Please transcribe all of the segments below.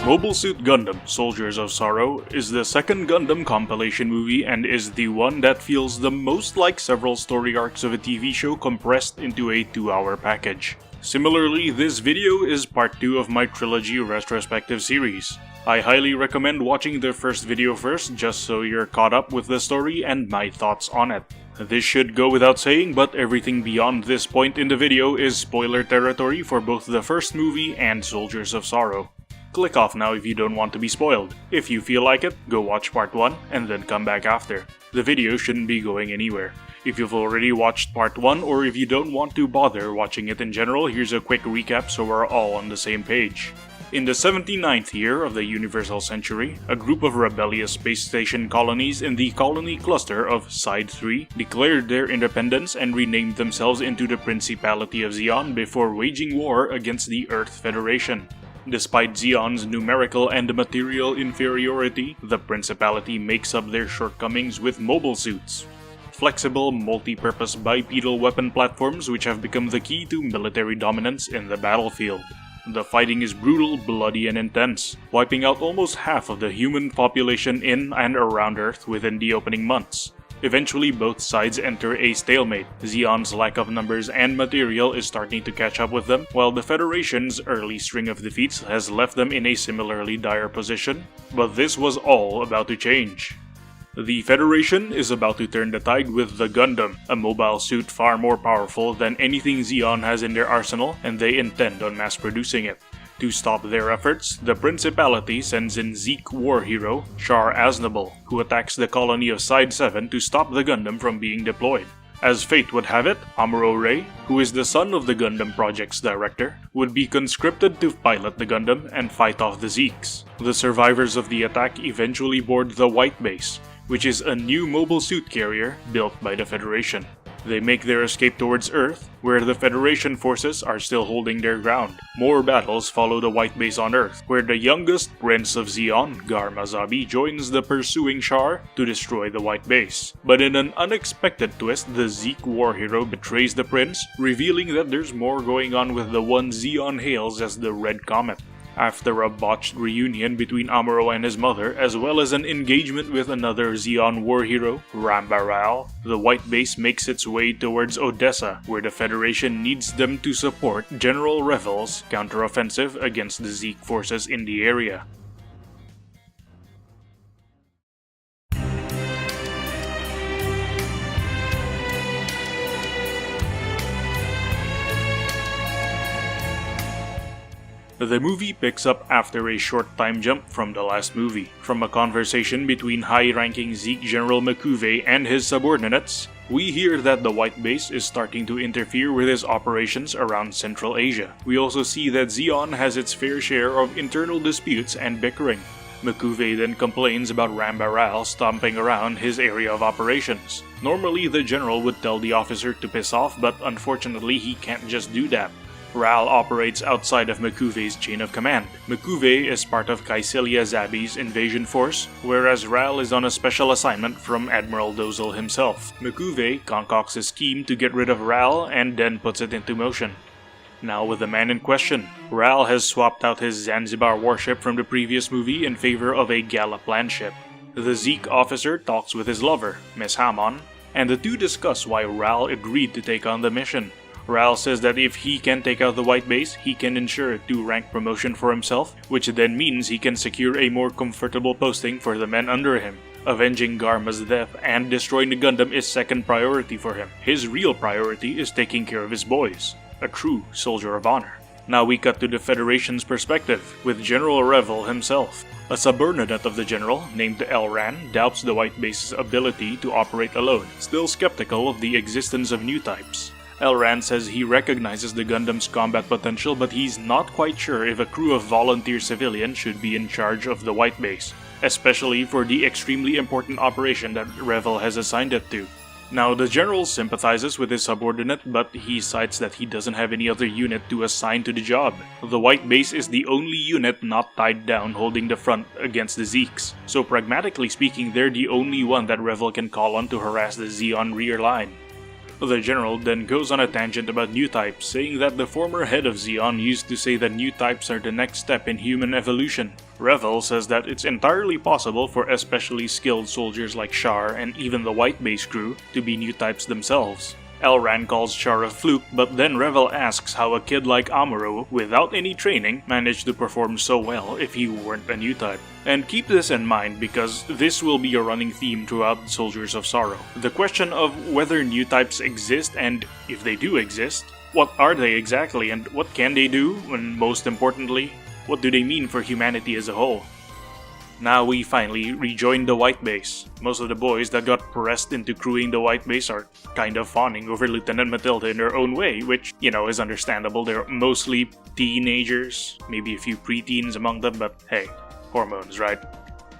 Mobile Suit Gundam Soldiers of Sorrow is the second Gundam compilation movie and is the one that feels the most like several story arcs of a TV show compressed into a 2-hour package. Similarly, this video is part 2 of my trilogy retrospective series. I highly recommend watching the first video first just so you're caught up with the story and my thoughts on it. This should go without saying, but everything beyond this point in the video is spoiler territory for both the first movie and Soldiers of Sorrow. Click off now if you don't want to be spoiled. If you feel like it, go watch part 1 and then come back after. The video shouldn't be going anywhere. If you've already watched part 1 or if you don't want to bother watching it in general, here's a quick recap so we're all on the same page. In the 79th year of the Universal Century, a group of rebellious space station colonies in the colony cluster of Side 3 declared their independence and renamed themselves into the Principality of Zeon before waging war against the Earth Federation. Despite Zeon's numerical and material inferiority, the Principality makes up their shortcomings with mobile suits. Flexible, multi-purpose bipedal weapon platforms which have become the key to military dominance in the battlefield. The fighting is brutal, bloody, and intense, wiping out almost half of the human population in and around Earth within the opening months. Eventually, both sides enter a stalemate. Zeon's lack of numbers and material is starting to catch up with them, while the Federation's early string of defeats has left them in a similarly dire position. But this was all about to change. The Federation is about to turn the tide with the Gundam, a mobile suit far more powerful than anything Zeon has in their arsenal, and they intend on mass-producing it. To stop their efforts, the Principality sends in Zeke war hero, Char Aznable, who attacks the colony of Side 7 to stop the Gundam from being deployed. As fate would have it, Amuro Ray, who is the son of the Gundam project's director, would be conscripted to pilot the Gundam and fight off the Zeeks. The survivors of the attack eventually board the White Base, which is a new mobile suit carrier built by the Federation. They make their escape towards Earth, where the Federation forces are still holding their ground. More battles follow the White Base on Earth, where the youngest Prince of Zeon, Garmazabi, joins the pursuing Char to destroy the White Base. But in an unexpected twist, the Zeke war hero betrays the Prince, revealing that there's more going on with the one Zeon hails as the Red Comet. After a botched reunion between Amuro and his mother, as well as an engagement with another Zeon war hero, Ramba, the White Base makes its way towards Odessa, where the Federation needs them to support General Revel's counteroffensive against the Zeke forces in the area. The movie picks up after a short time jump from the last movie. From a conversation between high-ranking Zeke General M'Quve and his subordinates, we hear that the White Base is starting to interfere with his operations around Central Asia. We also see that Zeon has its fair share of internal disputes and bickering. M'Quve then complains about Ramba stomping around his area of operations. Normally, the general would tell the officer to piss off, but unfortunately he can't just do that. Ral operates outside of M'Quve's chain of command. M'Quve is part of Kaiselia Zabi's invasion force, whereas Ral is on a special assignment from Admiral Dozel himself. M'Quve concocts a scheme to get rid of Ral and then puts it into motion. Now with the man in question, Ral has swapped out his Zanzibar warship from the previous movie in favor of a Galliplan ship. The Zeke officer talks with his lover, Miss Hammond, and the two discuss why Ral agreed to take on the mission. Ral says that if he can take out the White Base, he can ensure a 2-rank promotion for himself, which then means he can secure a more comfortable posting for the men under him. Avenging Garma's death and destroying the Gundam is second priority for him. His real priority is taking care of his boys, a true soldier of honor. Now we cut to the Federation's perspective, with General Revel himself. A subordinate of the general, named Elran, doubts the White Base's ability to operate alone, still skeptical of the existence of new types. Elran says he recognizes the Gundam's combat potential, but he's not quite sure if a crew of volunteer civilians should be in charge of the White Base, especially for the extremely important operation that Revel has assigned it to. Now, the general sympathizes with his subordinate, but he cites that he doesn't have any other unit to assign to the job. The White Base is the only unit not tied down holding the front against the Zeeks, so pragmatically speaking, they're the only one that Revel can call on to harass the Zeon rear line. The general then goes on a tangent about new types, saying that the former head of Zeon used to say that new types are the next step in human evolution. Revel says that it's entirely possible for especially skilled soldiers like Char and even the White Base crew to be new types themselves. Elran calls Char a fluke, but then Revel asks how a kid like Amuro, without any training, managed to perform so well if he weren't a new type. And keep this in mind because this will be a running theme throughout Soldiers of Sorrow. The question of whether new types exist and, if they do exist, what are they exactly and what can they do, and most importantly, what do they mean for humanity as a whole? Now we finally rejoin the White Base. Most of the boys that got pressed into crewing the White Base are kind of fawning over Lieutenant Matilda in their own way, which, is understandable. They're mostly teenagers, maybe a few preteens among them, but hey, hormones, right?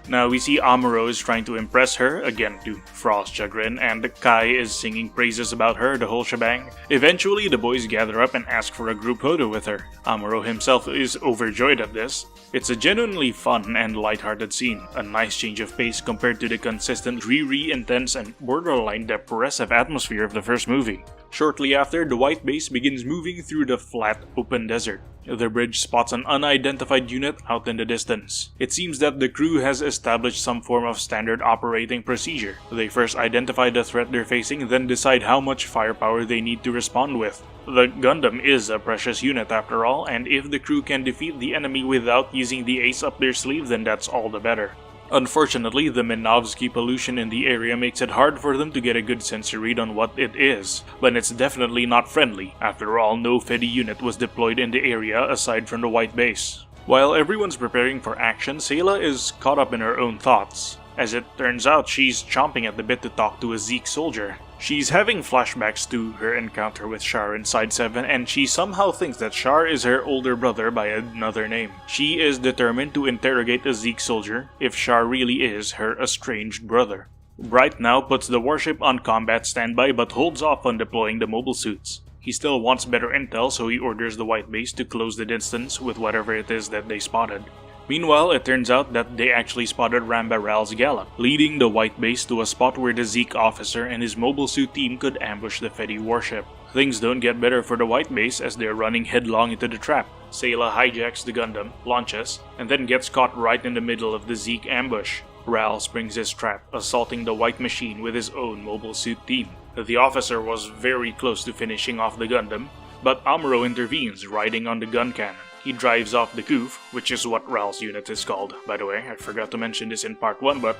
Now we see Amuro is trying to impress her, again to Frost's chagrin, and Kai is singing praises about her, the whole shebang. Eventually, the boys gather up and ask for a group photo with her. Amuro himself is overjoyed at this. It's a genuinely fun and lighthearted scene, a nice change of pace compared to the consistent intense and borderline depressive atmosphere of the first movie. Shortly after, the White Base begins moving through the flat, open desert. The bridge spots an unidentified unit out in the distance. It seems that the crew has established some form of standard operating procedure. They first identify the threat they're facing, then decide how much firepower they need to respond with. The Gundam is a precious unit after all, and if the crew can defeat the enemy without using the ace up their sleeve, then that's all the better. Unfortunately, the Minovsky pollution in the area makes it hard for them to get a good sense to read on what it is, but it's definitely not friendly. After all, no Fedi unit was deployed in the area aside from the White Base. While everyone's preparing for action, Sayla is caught up in her own thoughts. As it turns out, she's chomping at the bit to talk to a Zeke soldier. She's having flashbacks to her encounter with Char in Side 7, and she somehow thinks that Char is her older brother by another name. She is determined to interrogate a Zeke soldier if Char really is her estranged brother. Bright now puts the warship on combat standby but holds off on deploying the mobile suits. He still wants better intel, so he orders the White Base to close the distance with whatever it is that they spotted. Meanwhile, it turns out that they actually spotted Ramba Ral's gallop, leading the White Base to a spot where the Zeke officer and his mobile suit team could ambush the Fedi warship. Things don't get better for the White Base as they're running headlong into the trap. Sayla hijacks the Gundam, launches, and then gets caught right in the middle of the Zeke ambush. Ral springs his trap, assaulting the White Machine with his own mobile suit team. The officer was very close to finishing off the Gundam, but Amuro intervenes, riding on the gun cannon. He drives off the goof, which is what Ral's unit is called, by the way. I forgot to mention this in part 1, but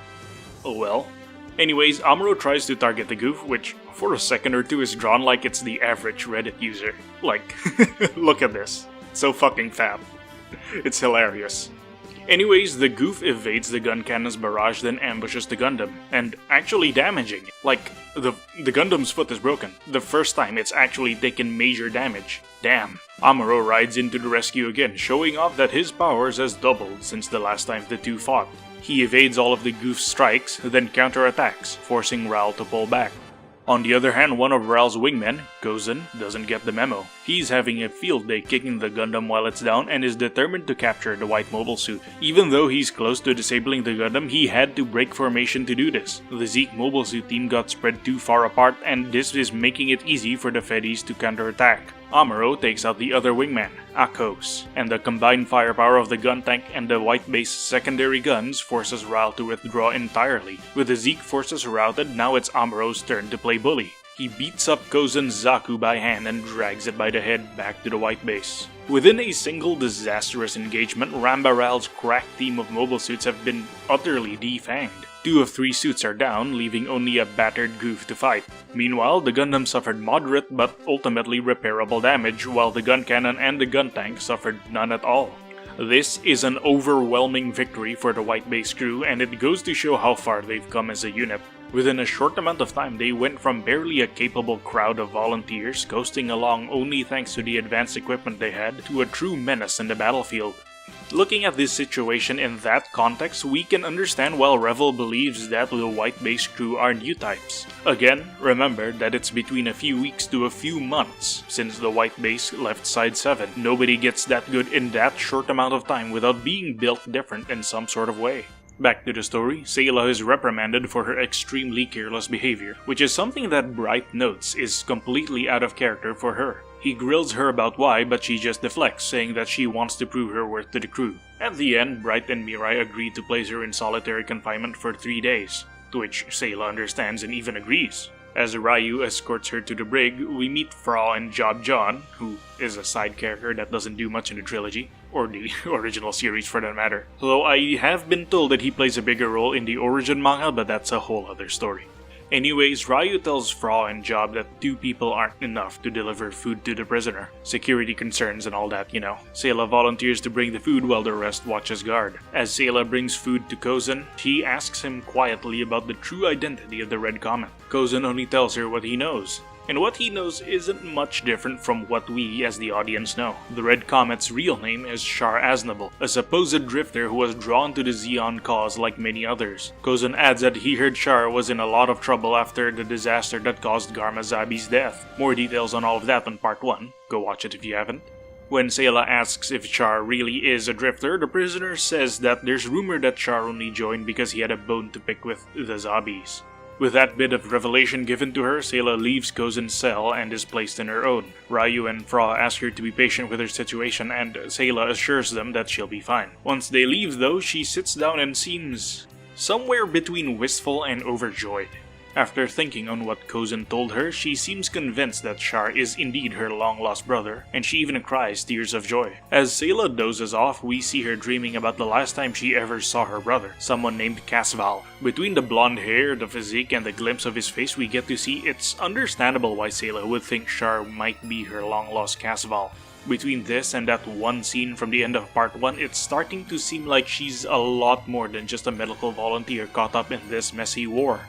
oh well. Anyways, Amuro tries to target the goof, which for a second or two is drawn like it's the average Reddit user. Like, look at this. So fucking fab. It's hilarious. Anyways, the goof evades the gun cannon's barrage, then ambushes the Gundam, and actually damaging it. Like, the Gundam's foot is broken. The first time it's actually taken major damage. Damn. Amuro rides into the rescue again, showing off that his powers has doubled since the last time the two fought. He evades all of the goof's strikes, then counterattacks, forcing Ral to pull back. On the other hand, one of Ral's wingmen, Gozen, doesn't get the memo. He's having a field day kicking the Gundam while it's down and is determined to capture the white mobile suit. Even though he's close to disabling the Gundam, he had to break formation to do this. The Zeke mobile suit team got spread too far apart, and this is making it easy for the Fedis to counterattack. Amuro takes out the other wingman, Akos, and the combined firepower of the gun tank and the White Base secondary guns forces Ral to withdraw entirely. With the Zeke forces routed, now it's Amuro's turn to play bully. He beats up Gozen's Zaku by hand and drags it by the head back to the White Base. Within a single disastrous engagement, Ramba Ral's cracked team of mobile suits have been utterly defanged. 2 of 3 suits are down, leaving only a battered goof to fight. Meanwhile, the Gundam suffered moderate but ultimately repairable damage, while the gun cannon and the gun tank suffered none at all. This is an overwhelming victory for the White Base crew, and it goes to show how far they've come as a unit. Within a short amount of time, they went from barely a capable crowd of volunteers coasting along only thanks to the advanced equipment they had, to a true menace in the battlefield. Looking at this situation in that context, we can understand why Revel believes that the White Base crew are new types. Again, remember that it's between a few weeks to a few months since the White Base left Side 7. Nobody gets that good in that short amount of time without being built different in some sort of way. Back to the story, Sayla is reprimanded for her extremely careless behavior, which is something that Bright notes is completely out of character for her. He grills her about why, but she just deflects, saying that she wants to prove her worth to the crew. At the end, Bright and Mirai agree to place her in solitary confinement for 3 days, to which Sayla understands and even agrees. As Ryu escorts her to the brig, we meet Fra and Job John, who is a side character that doesn't do much in the trilogy, or the original series for that matter. Though I have been told that he plays a bigger role in the origin manga, but that's a whole other story. Anyways, Ryu tells Fra and Job that 2 people aren't enough to deliver food to the prisoner. Security concerns and all that, you know. Sayla volunteers to bring the food while the rest watches guard. As Sayla brings food to Kozan, she asks him quietly about the true identity of the Red Comet. Kozan only tells her what he knows. And what he knows isn't much different from what we, as the audience, know. The Red Comet's real name is Char Aznable, a supposed drifter who was drawn to the Zeon cause like many others. Kozan adds that he heard Char was in a lot of trouble after the disaster that caused Garma Zabi's death. More details on all of that on part 1. Go watch it if you haven't. When Sayla asks if Char really is a drifter, the prisoner says that there's rumor that Char only joined because he had a bone to pick with the Zabis. With that bit of revelation given to her, Sayla leaves Kozan's cell and is placed in her own. Ryu and Fra ask her to be patient with her situation, and Sayla assures them that she'll be fine. Once they leave though, she sits down and seems somewhere between wistful and overjoyed. After thinking on what Kozan told her, she seems convinced that Char is indeed her long-lost brother, and she even cries tears of joy. As Sayla dozes off, we see her dreaming about the last time she ever saw her brother, someone named Casval. Between the blonde hair, the physique, and the glimpse of his face we get to see, it's understandable why Sayla would think Char might be her long-lost Casval. Between this and that one scene from the end of part 1, it's starting to seem like she's a lot more than just a medical volunteer caught up in this messy war.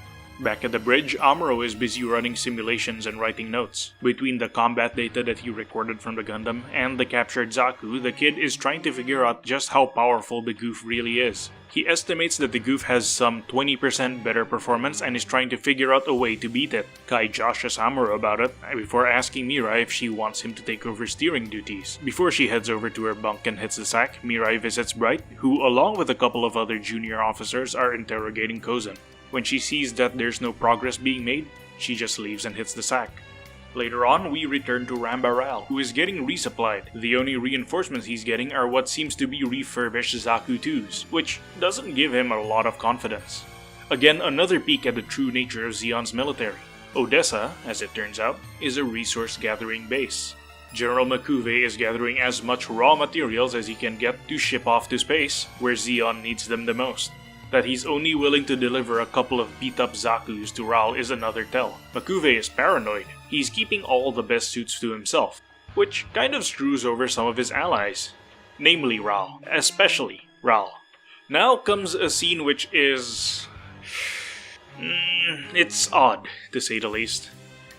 Back at the bridge, Amuro is busy running simulations and writing notes. Between the combat data that he recorded from the Gundam and the captured Zaku, the kid is trying to figure out just how powerful the Goof really is. He estimates that the Goof has some 20% better performance and is trying to figure out a way to beat it. Kai joshes Amuro about it before asking Mirai if she wants him to take over steering duties. Before she heads over to her bunk and hits the sack, Mirai visits Bright, who along with a couple of other junior officers are interrogating Kozan. When she sees that there's no progress being made, she just leaves and hits the sack. Later on, we return to Ramba, who is getting resupplied. The only reinforcements he's getting are what seems to be refurbished Zaku 2s, which doesn't give him a lot of confidence. Again, another peek at the true nature of Zeon's military. Odessa, as it turns out, is a resource-gathering base. General Makuve is gathering as much raw materials as he can get to ship off to space, where Zeon needs them the most. That he's only willing to deliver a couple of beat-up Zakus to Ral is another tell. Makuve is paranoid. He's keeping all the best suits to himself, which kind of screws over some of his allies. Namely Ral. Especially Ral. Now comes a scene which is... it's odd, to say the least.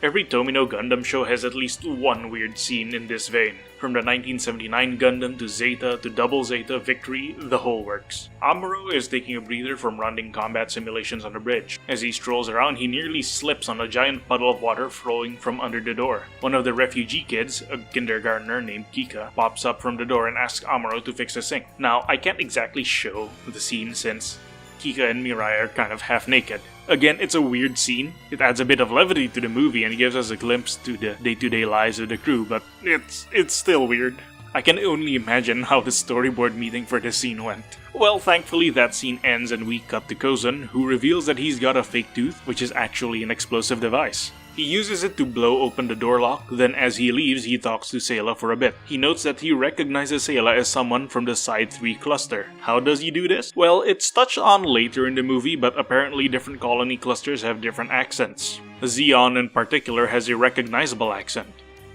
Every Tomino Gundam show has at least one weird scene in this vein. From the 1979 Gundam to Zeta to Double Zeta Victory, the whole works. Amuro is taking a breather from running combat simulations on the bridge. As he strolls around, he nearly slips on a giant puddle of water flowing from under the door. One of the refugee kids, a kindergartner named Kika, pops up from the door and asks Amuro to fix the sink. Now, I can't exactly show the scene since Kika and Mirai are kind of half naked. Again, it's a weird scene. It adds a bit of levity to the movie and gives us a glimpse to the day-to-day lives of the crew, but it's still weird. I can only imagine how the storyboard meeting for this scene went. Well, thankfully that scene ends and we cut to Kozan, who reveals that he's got a fake tooth, which is actually an explosive device. He uses it to blow open the door lock, then as he leaves, he talks to Sayla for a bit. He notes that he recognizes Sayla as someone from the Side 3 cluster. How does he do this? Well, it's touched on later in the movie, but apparently different colony clusters have different accents. Zeon in particular has a recognizable accent.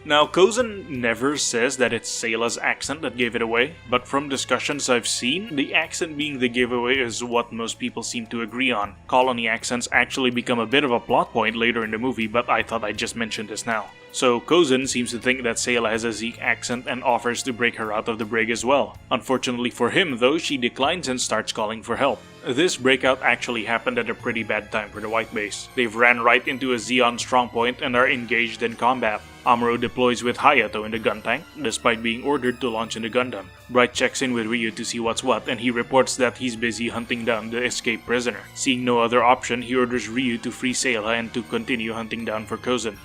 Now, Kozan never says that it's Sayla's accent that gave it away, but from discussions I've seen, the accent being the giveaway is what most people seem to agree on. Colony accents actually become a bit of a plot point later in the movie, but I thought I'd just mention this now. So Kozan seems to think that Sayla has a Zeke accent and offers to break her out of the brig as well. Unfortunately for him though, she declines and starts calling for help. This breakout actually happened at a pretty bad time for the White Base. They've ran right into a Zeon strongpoint and are engaged in combat. Amuro deploys with Hayato in the gun tank, despite being ordered to launch in the Gundam. Bright checks in with Ryu to see what's what, and he reports that he's busy hunting down the escaped prisoner. Seeing no other option, he orders Ryu to free Sayla and to continue hunting down for Kozan.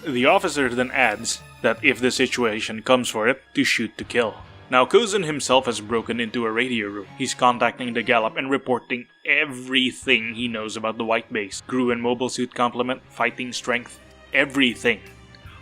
The officer then adds, that if the situation comes for it, to shoot to kill. Now Kozan himself has broken into a radio room. He's contacting the Gallop and reporting everything he knows about the White Base. Crew and mobile suit complement, fighting strength, everything.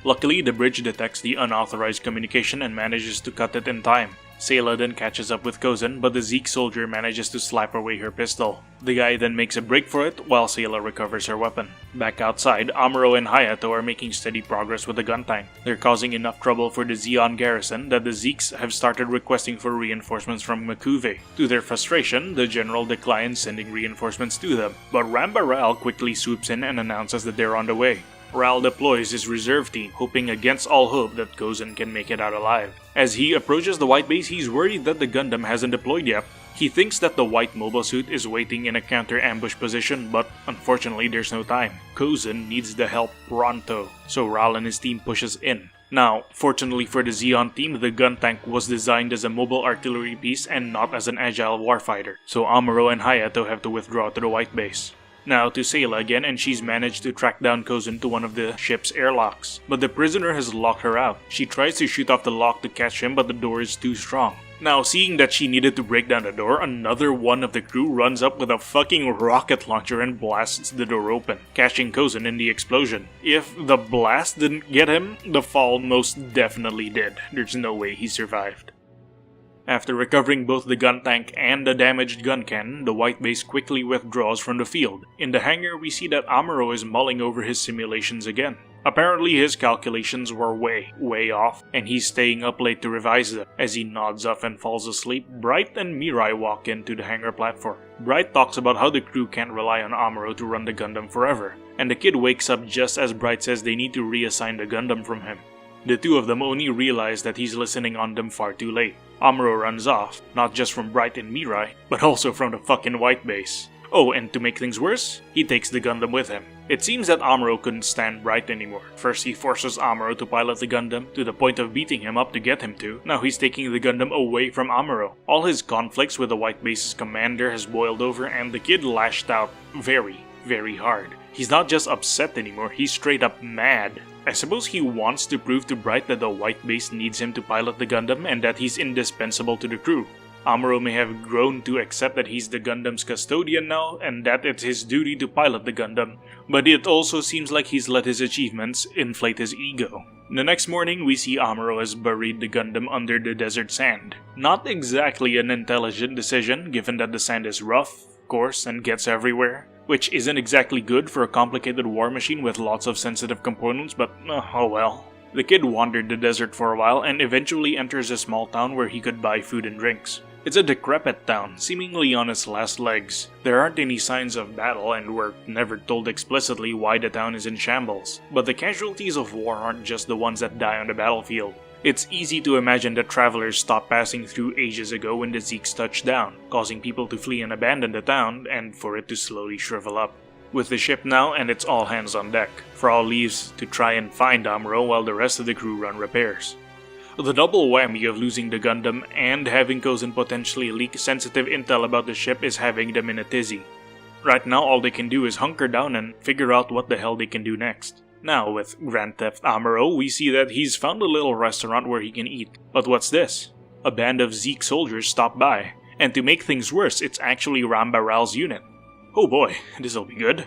Luckily, the bridge detects the unauthorized communication and manages to cut it in time. Sayla then catches up with Kozan, but the Zeke soldier manages to slap away her pistol. The guy then makes a break for it while Sayla recovers her weapon. Back outside, Amuro and Hayato are making steady progress with the gun tank. They're causing enough trouble for the Zeon garrison that the Zeeks have started requesting for reinforcements from Makuve. To their frustration, the general declines sending reinforcements to them, but Ramba Ral quickly swoops in and announces that they're on the way. Ral deploys his reserve team, hoping against all hope that Kozan can make it out alive. As he approaches the White Base, he's worried that the Gundam hasn't deployed yet. He thinks that the white mobile suit is waiting in a counter-ambush position, but unfortunately there's no time. Kozan needs the help pronto, so Ral and his team pushes in. Now, fortunately for the Zeon team, the gun tank was designed as a mobile artillery piece and not as an agile warfighter, so Amuro and Hayato have to withdraw to the White Base. Now to Sayla again, and she's managed to track down Kozan to one of the ship's airlocks. But the prisoner has locked her out. She tries to shoot off the lock to catch him, but the door is too strong. Now, seeing that she needed to break down the door, another one of the crew runs up with a fucking rocket launcher and blasts the door open, catching Kozan in the explosion. If the blast didn't get him, the fall most definitely did. There's no way he survived. After recovering both the gun tank and the damaged gun cannon, the White Base quickly withdraws from the field. In the hangar, we see that Amuro is mulling over his simulations again. Apparently his calculations were way off, and he's staying up late to revise them. As he nods off and falls asleep, Bright and Mirai walk into the hangar platform. Bright talks about how the crew can't rely on Amuro to run the Gundam forever, and the kid wakes up just as Bright says they need to reassign the Gundam from him. The two of them only realize that he's listening on them far too late. Amuro runs off, not just from Bright and Mirai, but also from the fucking White Base. Oh, and to make things worse, he takes the Gundam with him. It seems that Amuro couldn't stand Bright anymore. First he forces Amuro to pilot the Gundam, to the point of beating him up to get him to. Now he's taking the Gundam away from Amuro. All his conflicts with the White Base's commander has boiled over, and the kid lashed out very hard. He's not just upset anymore, he's straight up mad. I suppose he wants to prove to Bright that the White Base needs him to pilot the Gundam and that he's indispensable to the crew. Amuro may have grown to accept that he's the Gundam's custodian now and that it's his duty to pilot the Gundam, but it also seems like he's let his achievements inflate his ego. The next morning, we see Amuro has buried the Gundam under the desert sand. Not exactly an intelligent decision, given that the sand is rough, coarse, and gets everywhere, which isn't exactly good for a complicated war machine with lots of sensitive components, but oh well. The kid wandered the desert for a while and eventually enters a small town where he could buy food and drinks. It's a decrepit town, seemingly on its last legs. There aren't any signs of battle, and we're never told explicitly why the town is in shambles. But the casualties of war aren't just the ones that die on the battlefield. It's easy to imagine that travelers stopped passing through ages ago when the Zeeks touched down, causing people to flee and abandon the town, and for it to slowly shrivel up. With the ship now, and it's all hands on deck, Frau leaves to try and find Amuro while the rest of the crew run repairs. The double whammy of losing the Gundam and having Kozan potentially leak sensitive intel about the ship is having them in a tizzy. Right now, all they can do is hunker down and figure out what the hell they can do next. Now, with Grand Theft Amuro, we see that he's found a little restaurant where he can eat. But what's this? A band of Zeke soldiers stop by, and to make things worse, it's actually Ramba Ral's unit. Oh boy, this'll be good.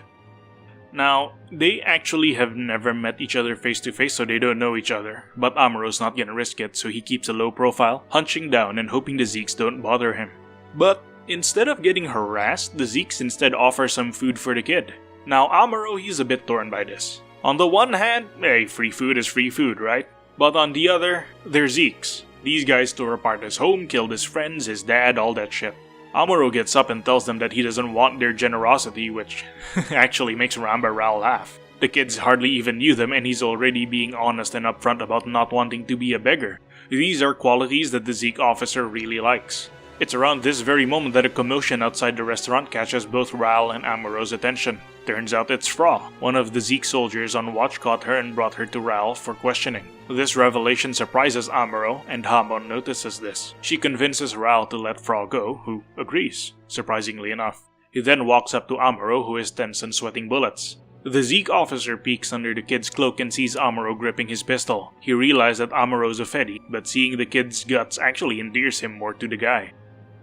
Now, they actually have never met each other face to face, so they don't know each other, but Amuro's not gonna risk it, so he keeps a low profile, hunching down and hoping the Zeeks don't bother him. But instead of getting harassed, the Zeeks instead offer some food for the kid. Now, Amuro, he's a bit torn by this. On the one hand, hey, free food is free food, right? But on the other, they're Zeeks. These guys tore apart his home, killed his friends, his dad, all that shit. Amuro gets up and tells them that he doesn't want their generosity, which actually makes Ramba Ral laugh. The kids hardly even knew them, and he's already being honest and upfront about not wanting to be a beggar. These are qualities that the Zeke officer really likes. It's around this very moment that a commotion outside the restaurant catches both Ral and Amuro's attention. Turns out it's Fra. One of the Zeke soldiers on watch caught her and brought her to Ral for questioning. This revelation surprises Amuro, and Hamon notices this. She convinces Ral to let Fra go, who agrees, surprisingly enough. He then walks up to Amuro, who is tense and sweating bullets. The Zeke officer peeks under the kid's cloak and sees Amuro gripping his pistol. He realizes that Amuro's a Fedi, but seeing the kid's guts actually endears him more to the guy.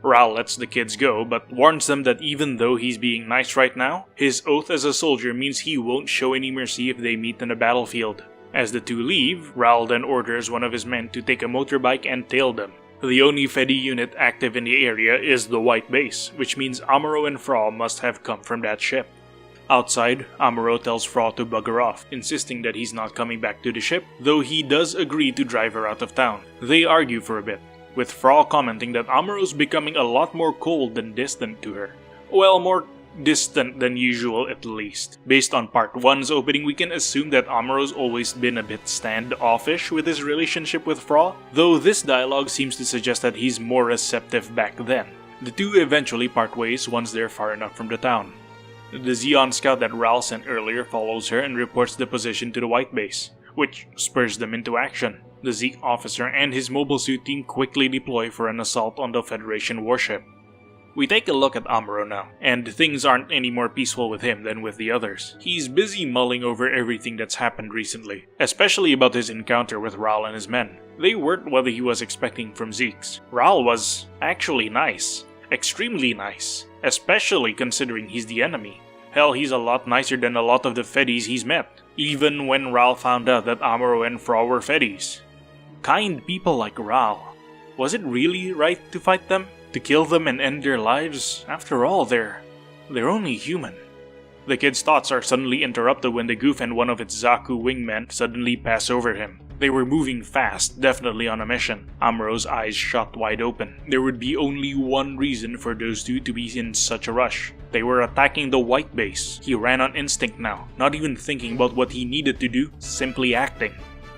Ral lets the kids go, but warns them that even though he's being nice right now, his oath as a soldier means he won't show any mercy if they meet in a battlefield. As the two leave, Ral then orders one of his men to take a motorbike and tail them. The only Fedi unit active in the area is the White Base, which means Amuro and Fra must have come from that ship. Outside, Amuro tells Fra to bugger off, insisting that he's not coming back to the ship, though he does agree to drive her out of town. They argue for a bit, with Fra commenting that Amuro's becoming a lot more cold and distant to her. Well, more distant than usual at least. Based on part 1's opening, we can assume that Amuro's always been a bit standoffish with his relationship with Fra, though this dialogue seems to suggest that he's more receptive back then. The two eventually part ways once they're far enough from the town. The Zeon scout that Ral sent earlier follows her and reports the position to the White Base, which spurs them into action. The Zeke officer and his mobile suit team quickly deploy for an assault on the Federation warship. We take a look at Amuro now, and things aren't any more peaceful with him than with the others. He's busy mulling over everything that's happened recently, especially about his encounter with Ral and his men. They weren't what he was expecting from Zeke's. Ral was actually nice. Extremely nice. Especially considering he's the enemy. Hell, he's a lot nicer than a lot of the Fedis he's met. Even when Ral found out that Amuro and Fra were Fedis. Kind people like Ral. Was it really right to fight them? To kill them and end their lives? After all, they're only human. The kid's thoughts are suddenly interrupted when the goof and one of its Zaku wingmen suddenly pass over him. They were moving fast, definitely on a mission. Amuro's eyes shot wide open. There would be only one reason for those two to be in such a rush. They were attacking the White Base. He ran on instinct now, not even thinking about what he needed to do, simply acting.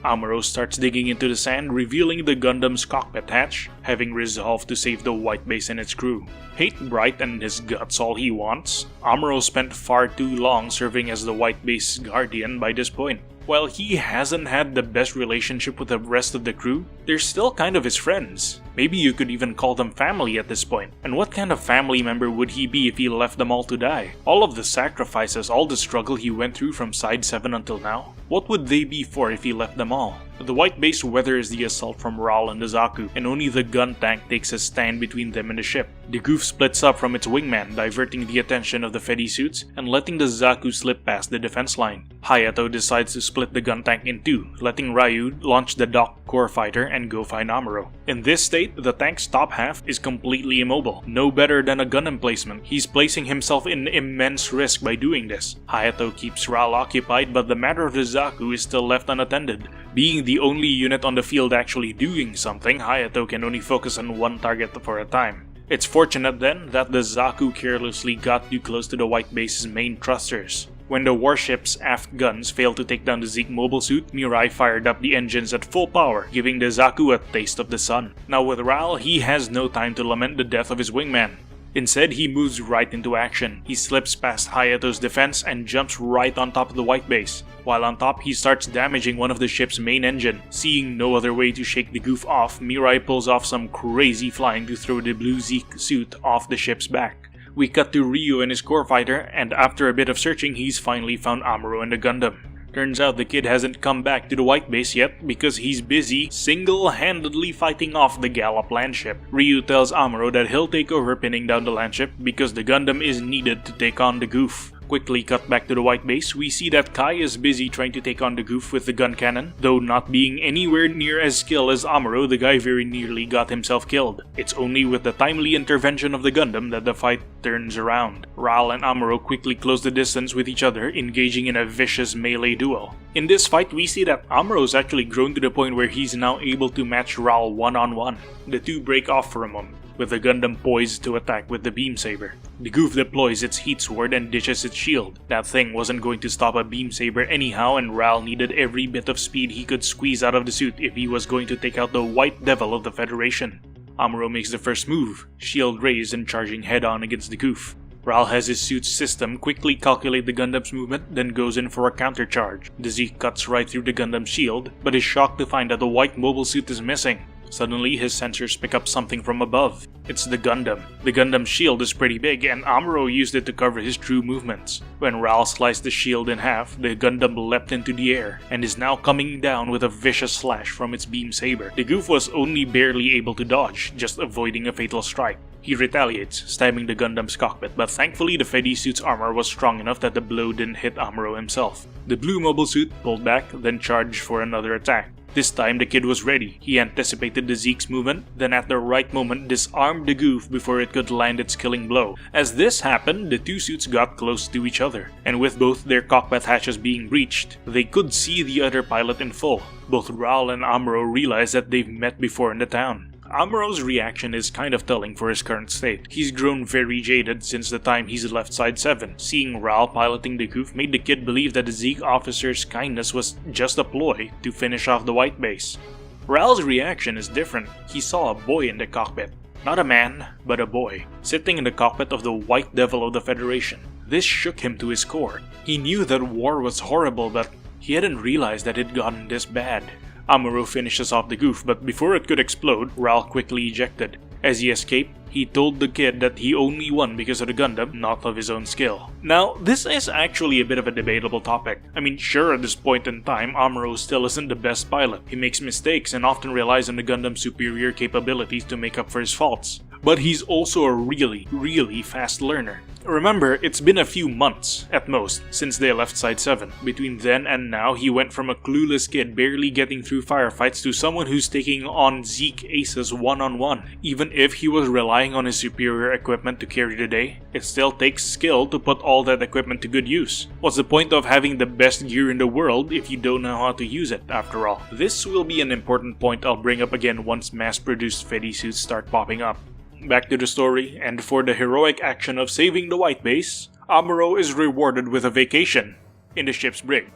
Amuro starts digging into the sand, revealing the Gundam's cockpit hatch, having resolved to save the White Base and its crew. Hate Bright and his guts all he wants, Amuro spent far too long serving as the White Base's guardian by this point. While he hasn't had the best relationship with the rest of the crew, they're still kind of his friends. Maybe you could even call them family at this point. And what kind of family member would he be if he left them all to die? All of the sacrifices, all the struggle he went through from Side 7 until now, what would they be for if he left them all? The White Base weathers the assault from Ral and the Zaku, and only the gun tank takes a stand between them and the ship. The goof splits up from its wingman, diverting the attention of the Fedi suits and letting the Zaku slip past the defense line. Hayato decides to split the gun tank in two, letting Ryu launch the dock core fighter and go find Amuro. In this state, the tank's top half is completely immobile, no better than a gun emplacement. He's placing himself in immense risk by doing this. Hayato keeps Ral occupied, but the matter of the Zaku is still left unattended. Being the only unit on the field actually doing something, Hayato can only focus on one target for a time. It's fortunate then that the Zaku carelessly got too close to the White Base's main thrusters. When the warship's aft guns failed to take down the Zeke mobile suit, Mirai fired up the engines at full power, giving the Zaku a taste of the sun. Now with Ral, he has no time to lament the death of his wingman. Instead, he moves right into action. He slips past Hayato's defense and jumps right on top of the White Base. While on top, he starts damaging one of the ship's main engine. Seeing no other way to shake the goof off, Mirai pulls off some crazy flying to throw the blue Zeke suit off the ship's back. We cut to Ryu and his core fighter, and after a bit of searching, he's finally found Amuro and the Gundam. Turns out the kid hasn't come back to the White Base yet because he's busy single-handedly fighting off the Gallop landship. Ryu tells Amuro that he'll take over pinning down the landship because the Gundam is needed to take on the goof. Quickly cut back to the White Base, we see that Kai is busy trying to take on the goof with the gun cannon. Though not being anywhere near as skilled as Amuro, the guy very nearly got himself killed. It's only with the timely intervention of the Gundam that the fight turns around. Ral and Amuro quickly close the distance with each other, engaging in a vicious melee duel. In this fight, we see that Amuro's actually grown to the point where he's now able to match Ral one-on-one. The two break off for a moment, with the Gundam poised to attack with the beam saber. The goof deploys its heat sword and ditches its shield. That thing wasn't going to stop a beam saber anyhow, and Ral needed every bit of speed he could squeeze out of the suit if he was going to take out the White Devil of the Federation. Amuro makes the first move, shield raised and charging head-on against the goof. Ral has his suit's system quickly calculate the Gundam's movement, then goes in for a countercharge. The Zeke cuts right through the Gundam's shield, but is shocked to find that the white mobile suit is missing. Suddenly, his sensors pick up something from above. It's the Gundam. The Gundam's shield is pretty big, and Amuro used it to cover his true movements. When Ral sliced the shield in half, the Gundam leapt into the air, and is now coming down with a vicious slash from its beam saber. The Goof was only barely able to dodge, just avoiding a fatal strike. He retaliates, stabbing the Gundam's cockpit, but thankfully the Fedi suit's armor was strong enough that the blow didn't hit Amuro himself. The blue mobile suit pulled back, then charged for another attack. This time the kid was ready. He anticipated the Zeke's movement, then at the right moment disarmed the Goof before it could land its killing blow. As this happened, the two suits got close to each other, and with both their cockpit hatches being breached, they could see the other pilot in full. Both Ral and Amuro realize that they've met before in the town. Amuro's reaction is kind of telling for his current state. He's grown very jaded since the time he's left Side 7. Seeing Ral piloting the Goof made the kid believe that the Zeke officer's kindness was just a ploy to finish off the white base. Ral's reaction is different. He saw a boy in the cockpit. Not a man, but a boy, sitting in the cockpit of the White Devil of the Federation. This shook him to his core. He knew that war was horrible, but he hadn't realized that it'd gotten this bad. Amuro finishes off the Goof, but before it could explode, Ral quickly ejected. As he escaped, he told the kid that he only won because of the Gundam, not of his own skill. Now, this is actually a bit of a debatable topic. I mean, sure, at this point in time, Amuro still isn't the best pilot. He makes mistakes and often relies on the Gundam's superior capabilities to make up for his faults. But he's also a really fast learner. Remember, it's been a few months, at most, since they left Side 7. Between then and now, he went from a clueless kid barely getting through firefights to someone who's taking on Zeke aces one-on-one. Even if he was relying on his superior equipment to carry the day, it still takes skill to put all that equipment to good use. What's the point of having the best gear in the world if you don't know how to use it, after all? This will be an important point I'll bring up again once mass-produced Fedi suits start popping up. Back to the story, and for the heroic action of saving the white base, Amuro is rewarded with a vacation in the ship's brig.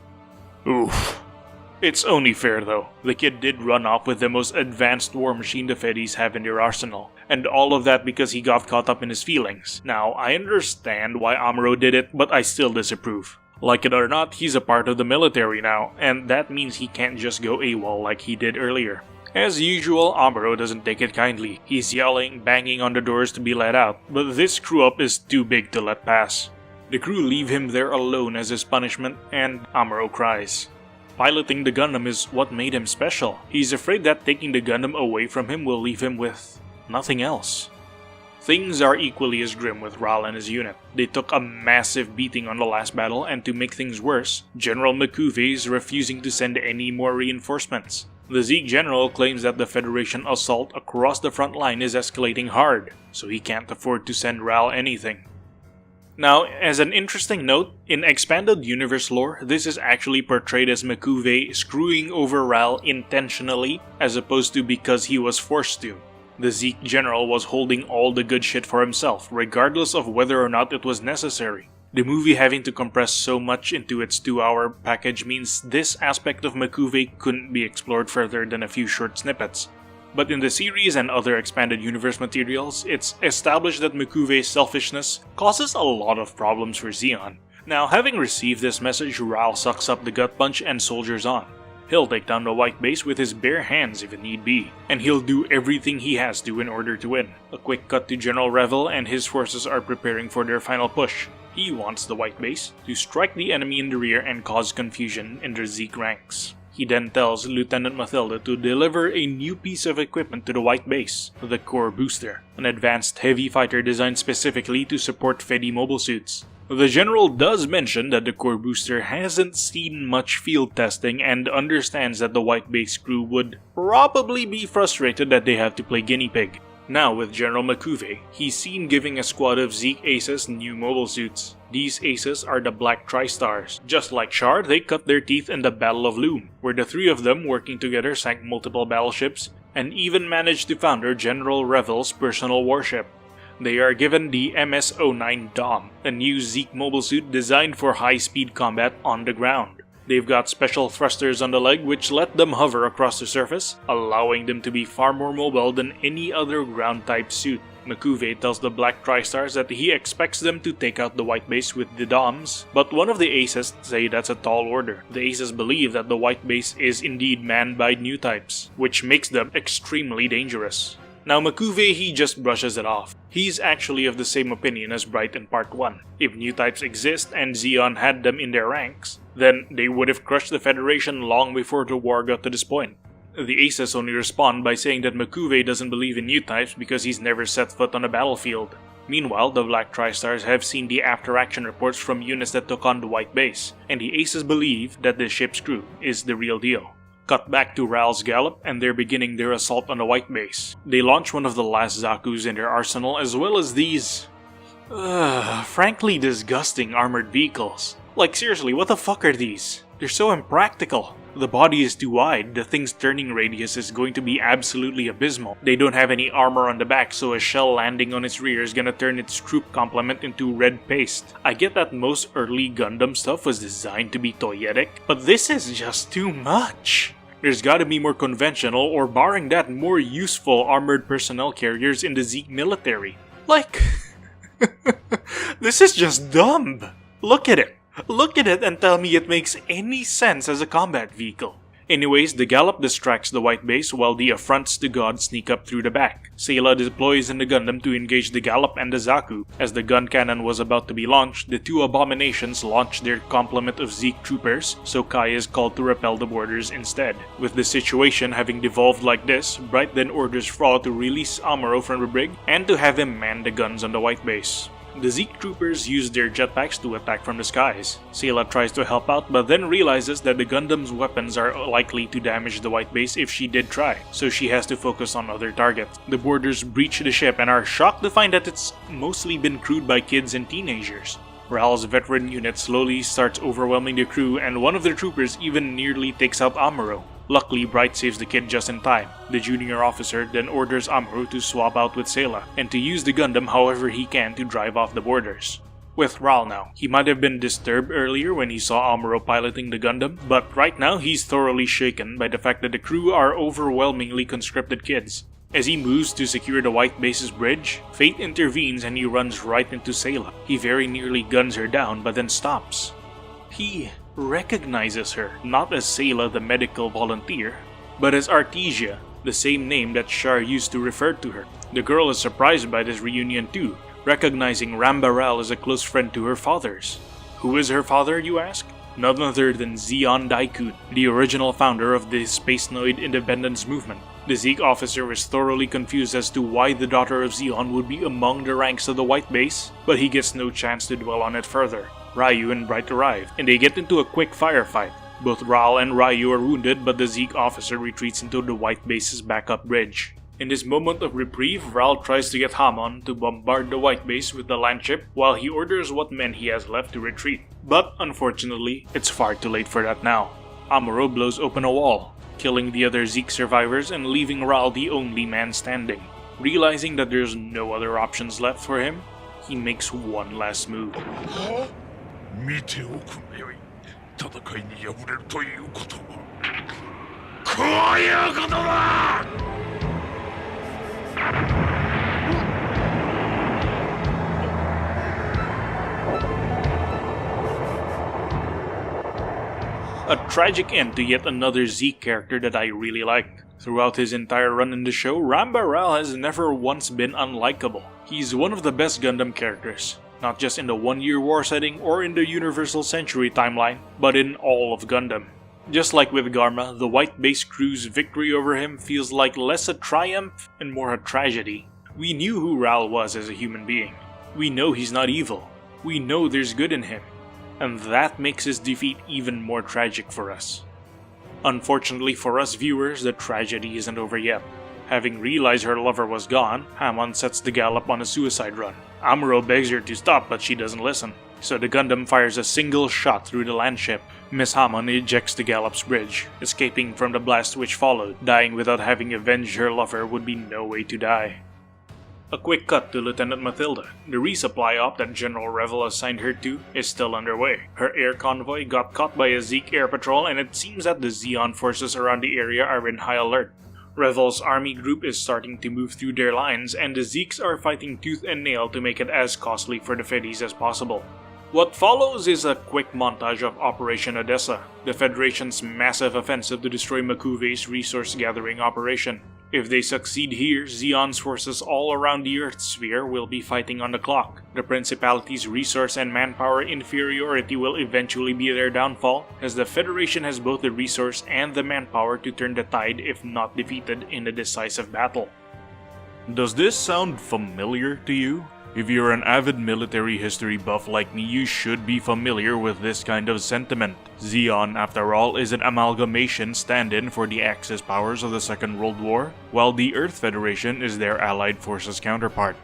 Oof. It's only fair though. The kid did run off with the most advanced war machine the Fedis have in their arsenal, and all of that because he got caught up in his feelings. Now, I understand why Amuro did it, but I still disapprove. Like it or not, he's a part of the military now, and that means he can't just go AWOL like he did earlier. As usual, Amuro doesn't take it kindly. He's yelling, banging on the doors to be let out, but this screw-up is too big to let pass. The crew leave him there alone as his punishment, and Amuro cries. Piloting the Gundam is what made him special. He's afraid that taking the Gundam away from him will leave him with nothing else. Things are equally as grim with Ral and his unit. They took a massive beating on the last battle, and to make things worse, General Mikuve is refusing to send any more reinforcements. The Zeke general claims that the Federation assault across the front line is escalating hard, so he can't afford to send Ral anything. Now, as an interesting note, in expanded universe lore, this is actually portrayed as Mikuve screwing over Ral intentionally, as opposed to because he was forced to. The Zeke general was holding all the good shit for himself, regardless of whether or not it was necessary. The movie having to compress so much into its 2-hour package means this aspect of Mikuve couldn't be explored further than a few short snippets. But in the series and other expanded universe materials, it's established that Mikuve's selfishness causes a lot of problems for Zeon. Now, having received this message, Ral sucks up the gut punch and soldiers on. He'll take down the white base with his bare hands if it need be, and he'll do everything he has to in order to win. A quick cut to General Revel and his forces are preparing for their final push. He wants the white base to strike the enemy in the rear and cause confusion in the Zeke ranks. He then tells Lieutenant Mathilda to deliver a new piece of equipment to the white base, the Core Booster, an advanced heavy fighter designed specifically to support Fedi mobile suits. The general does mention that the Core Booster hasn't seen much field testing and understands that the white base crew would probably be frustrated that they have to play guinea pig. Now with General Mikuve, he's seen giving a squad of Zeke Aces new mobile suits. These Aces are the Black Tri-Stars. Just like Char, they cut their teeth in the Battle of Loom, where the three of them working together sank multiple battleships and even managed to founder General Revel's personal warship. They are given the MS-09 Dom, a new Zeke mobile suit designed for high-speed combat on the ground. They've got special thrusters on the leg which let them hover across the surface, allowing them to be far more mobile than any other ground-type suit. Makuve tells the Black Tri-Stars that he expects them to take out the White Base with the DOMs, but one of the Aces say that's a tall order. The Aces believe that the White Base is indeed manned by new types, which makes them extremely dangerous. Now Makuve, he just brushes it off. He's actually of the same opinion as Bright in Part 1. If new types exist and Zeon had them in their ranks, then they would have crushed the Federation long before the war got to this point. The Aces only respond by saying that Makuve doesn't believe in new types because he's never set foot on a battlefield. Meanwhile, the Black Tri-Stars have seen the after-action reports from units that took on the White Base, and the Aces believe that the ship's crew is the real deal. Cut back to Ral's Gallop, and they're beginning their assault on the White Base. They launch one of the last Zakus in their arsenal, as well as these frankly disgusting armored vehicles. Like seriously, what the fuck are these? They're so impractical. The body is too wide, the thing's turning radius is going to be absolutely abysmal. They don't have any armor on the back, so a shell landing on its rear is gonna turn its troop complement into red paste. I get that most early Gundam stuff was designed to be toyetic, but this is just too much. There's gotta be more conventional, or barring that, more useful armored personnel carriers in the Zeke military. Like, this is just dumb. Look at it. Look at it and tell me it makes any sense as a combat vehicle. Anyways, the Gallop distracts the White Base while the Affronts to God sneak up through the back. Sayla deploys in the Gundam to engage the Gallop and the Zaku. As the gun cannon was about to be launched, the two abominations launch their complement of Zeke troopers, so Kai is called to repel the boarders instead. With the situation having devolved like this, Bright then orders Fra to release Amuro from the brig and to have him man the guns on the White Base. The Zeke troopers use their jetpacks to attack from the skies. Sayla tries to help out but then realizes that the Gundam's weapons are likely to damage the White Base if she did try, so she has to focus on other targets. The boarders breach the ship and are shocked to find that it's mostly been crewed by kids and teenagers. Ral's veteran unit slowly starts overwhelming the crew, and one of the troopers even nearly takes out Amuro. Luckily, Bright saves the kid just in time. The junior officer then orders Amuro to swap out with Sayla, and to use the Gundam however he can to drive off the boarders. With Ral now, he might have been disturbed earlier when he saw Amuro piloting the Gundam, but right now he's thoroughly shaken by the fact that the crew are overwhelmingly conscripted kids. As he moves to secure the White Base's bridge, Fate intervenes and he runs right into Sayla. He very nearly guns her down but then stops. He recognizes her, not as Sayla the medical volunteer, but as Artesia, the same name that Char used to refer to her. The girl is surprised by this reunion too, recognizing Ramba as a close friend to her father's. Who is her father, you ask? None other than Zeon Daikun, the original founder of the Spacenoid independence movement. The Zeke officer is thoroughly confused as to why the daughter of Zeon would be among the ranks of the White Base, but he gets no chance to dwell on it further. Ryu and Bright arrive, and they get into a quick firefight. Both Ral and Ryu are wounded, but the Zeke officer retreats into the White Base's backup bridge. In this moment of reprieve, Ral tries to get Hamon to bombard the White Base with the landship while he orders what men he has left to retreat. But unfortunately, it's far too late for that now. Amuro blows open a wall, killing the other Zeke survivors and leaving Ral the only man standing. Realizing that there's no other options left for him, he makes one last move. 見ておくがよい。戦いに敗れるということはこういうことだ。A tragic end to yet another Zeke character that I really liked. Throughout his entire run in the show, Ramba has never once been unlikable. He's one of the best Gundam characters. Not just in the one-year war setting or in the Universal Century timeline, but in all of Gundam. Just like with Garma, the White Base crew's victory over him feels like less a triumph and more a tragedy. We knew who Ral was as a human being. We know he's not evil. We know there's good in him. And that makes his defeat even more tragic for us. Unfortunately for us viewers, the tragedy isn't over yet. Having realized her lover was gone, Hamon sets the Gallop on a suicide run. Amuro begs her to stop, but she doesn't listen. So the Gundam fires a single shot through the landship. Miss Hamon ejects the Gallop's bridge, escaping from the blast which followed. Dying without having avenged her lover would be no way to die. A quick cut to Lieutenant Mathilda. The resupply op that General Revel assigned her to is still underway. Her air convoy got caught by a Zeke air patrol, and it seems that the Zeon forces around the area are in high alert. Revel's army group is starting to move through their lines, and the Zeeks are fighting tooth and nail to make it as costly for the Fedis as possible. What follows is a quick montage of Operation Odessa, the Federation's massive offensive to destroy Makuve's resource-gathering operation. If they succeed here, Zeon's forces all around the Earth sphere will be fighting on the clock. The Principality's resource and manpower inferiority will eventually be their downfall, as the Federation has both the resource and the manpower to turn the tide if not defeated in a decisive battle. Does this sound familiar to you? If you're an avid military history buff like me, you should be familiar with this kind of sentiment. Zeon, after all, is an amalgamation stand-in for the Axis powers of the Second World War, while the Earth Federation is their allied forces counterpart.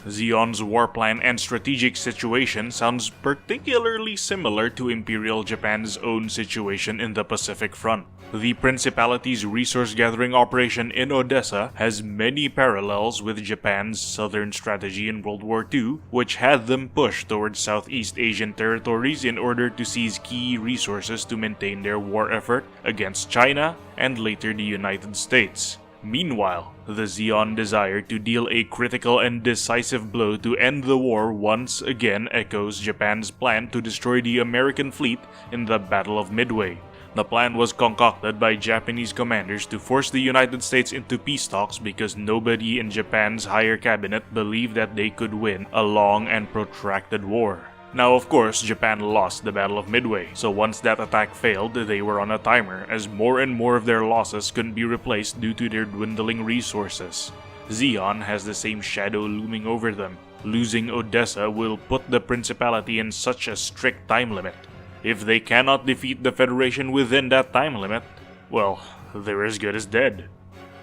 Zeon's war plan and strategic situation sounds particularly similar to Imperial Japan's own situation in the Pacific Front. The Principality's resource-gathering operation in Odessa has many parallels with Japan's southern strategy in World War II, which had them push towards Southeast Asian territories in order to seize key resources to maintain their war effort against China and later the United States. Meanwhile, the Zeon desire to deal a critical and decisive blow to end the war once again echoes Japan's plan to destroy the American fleet in the Battle of Midway. The plan was concocted by Japanese commanders to force the United States into peace talks because nobody in Japan's higher cabinet believed that they could win a long and protracted war. Now, of course, Japan lost the Battle of Midway, so once that attack failed, they were on a timer, as more and more of their losses couldn't be replaced due to their dwindling resources. Zeon has the same shadow looming over them. Losing Odessa will put the Principality in such a strict time limit. If they cannot defeat the Federation within that time limit, well, they're as good as dead.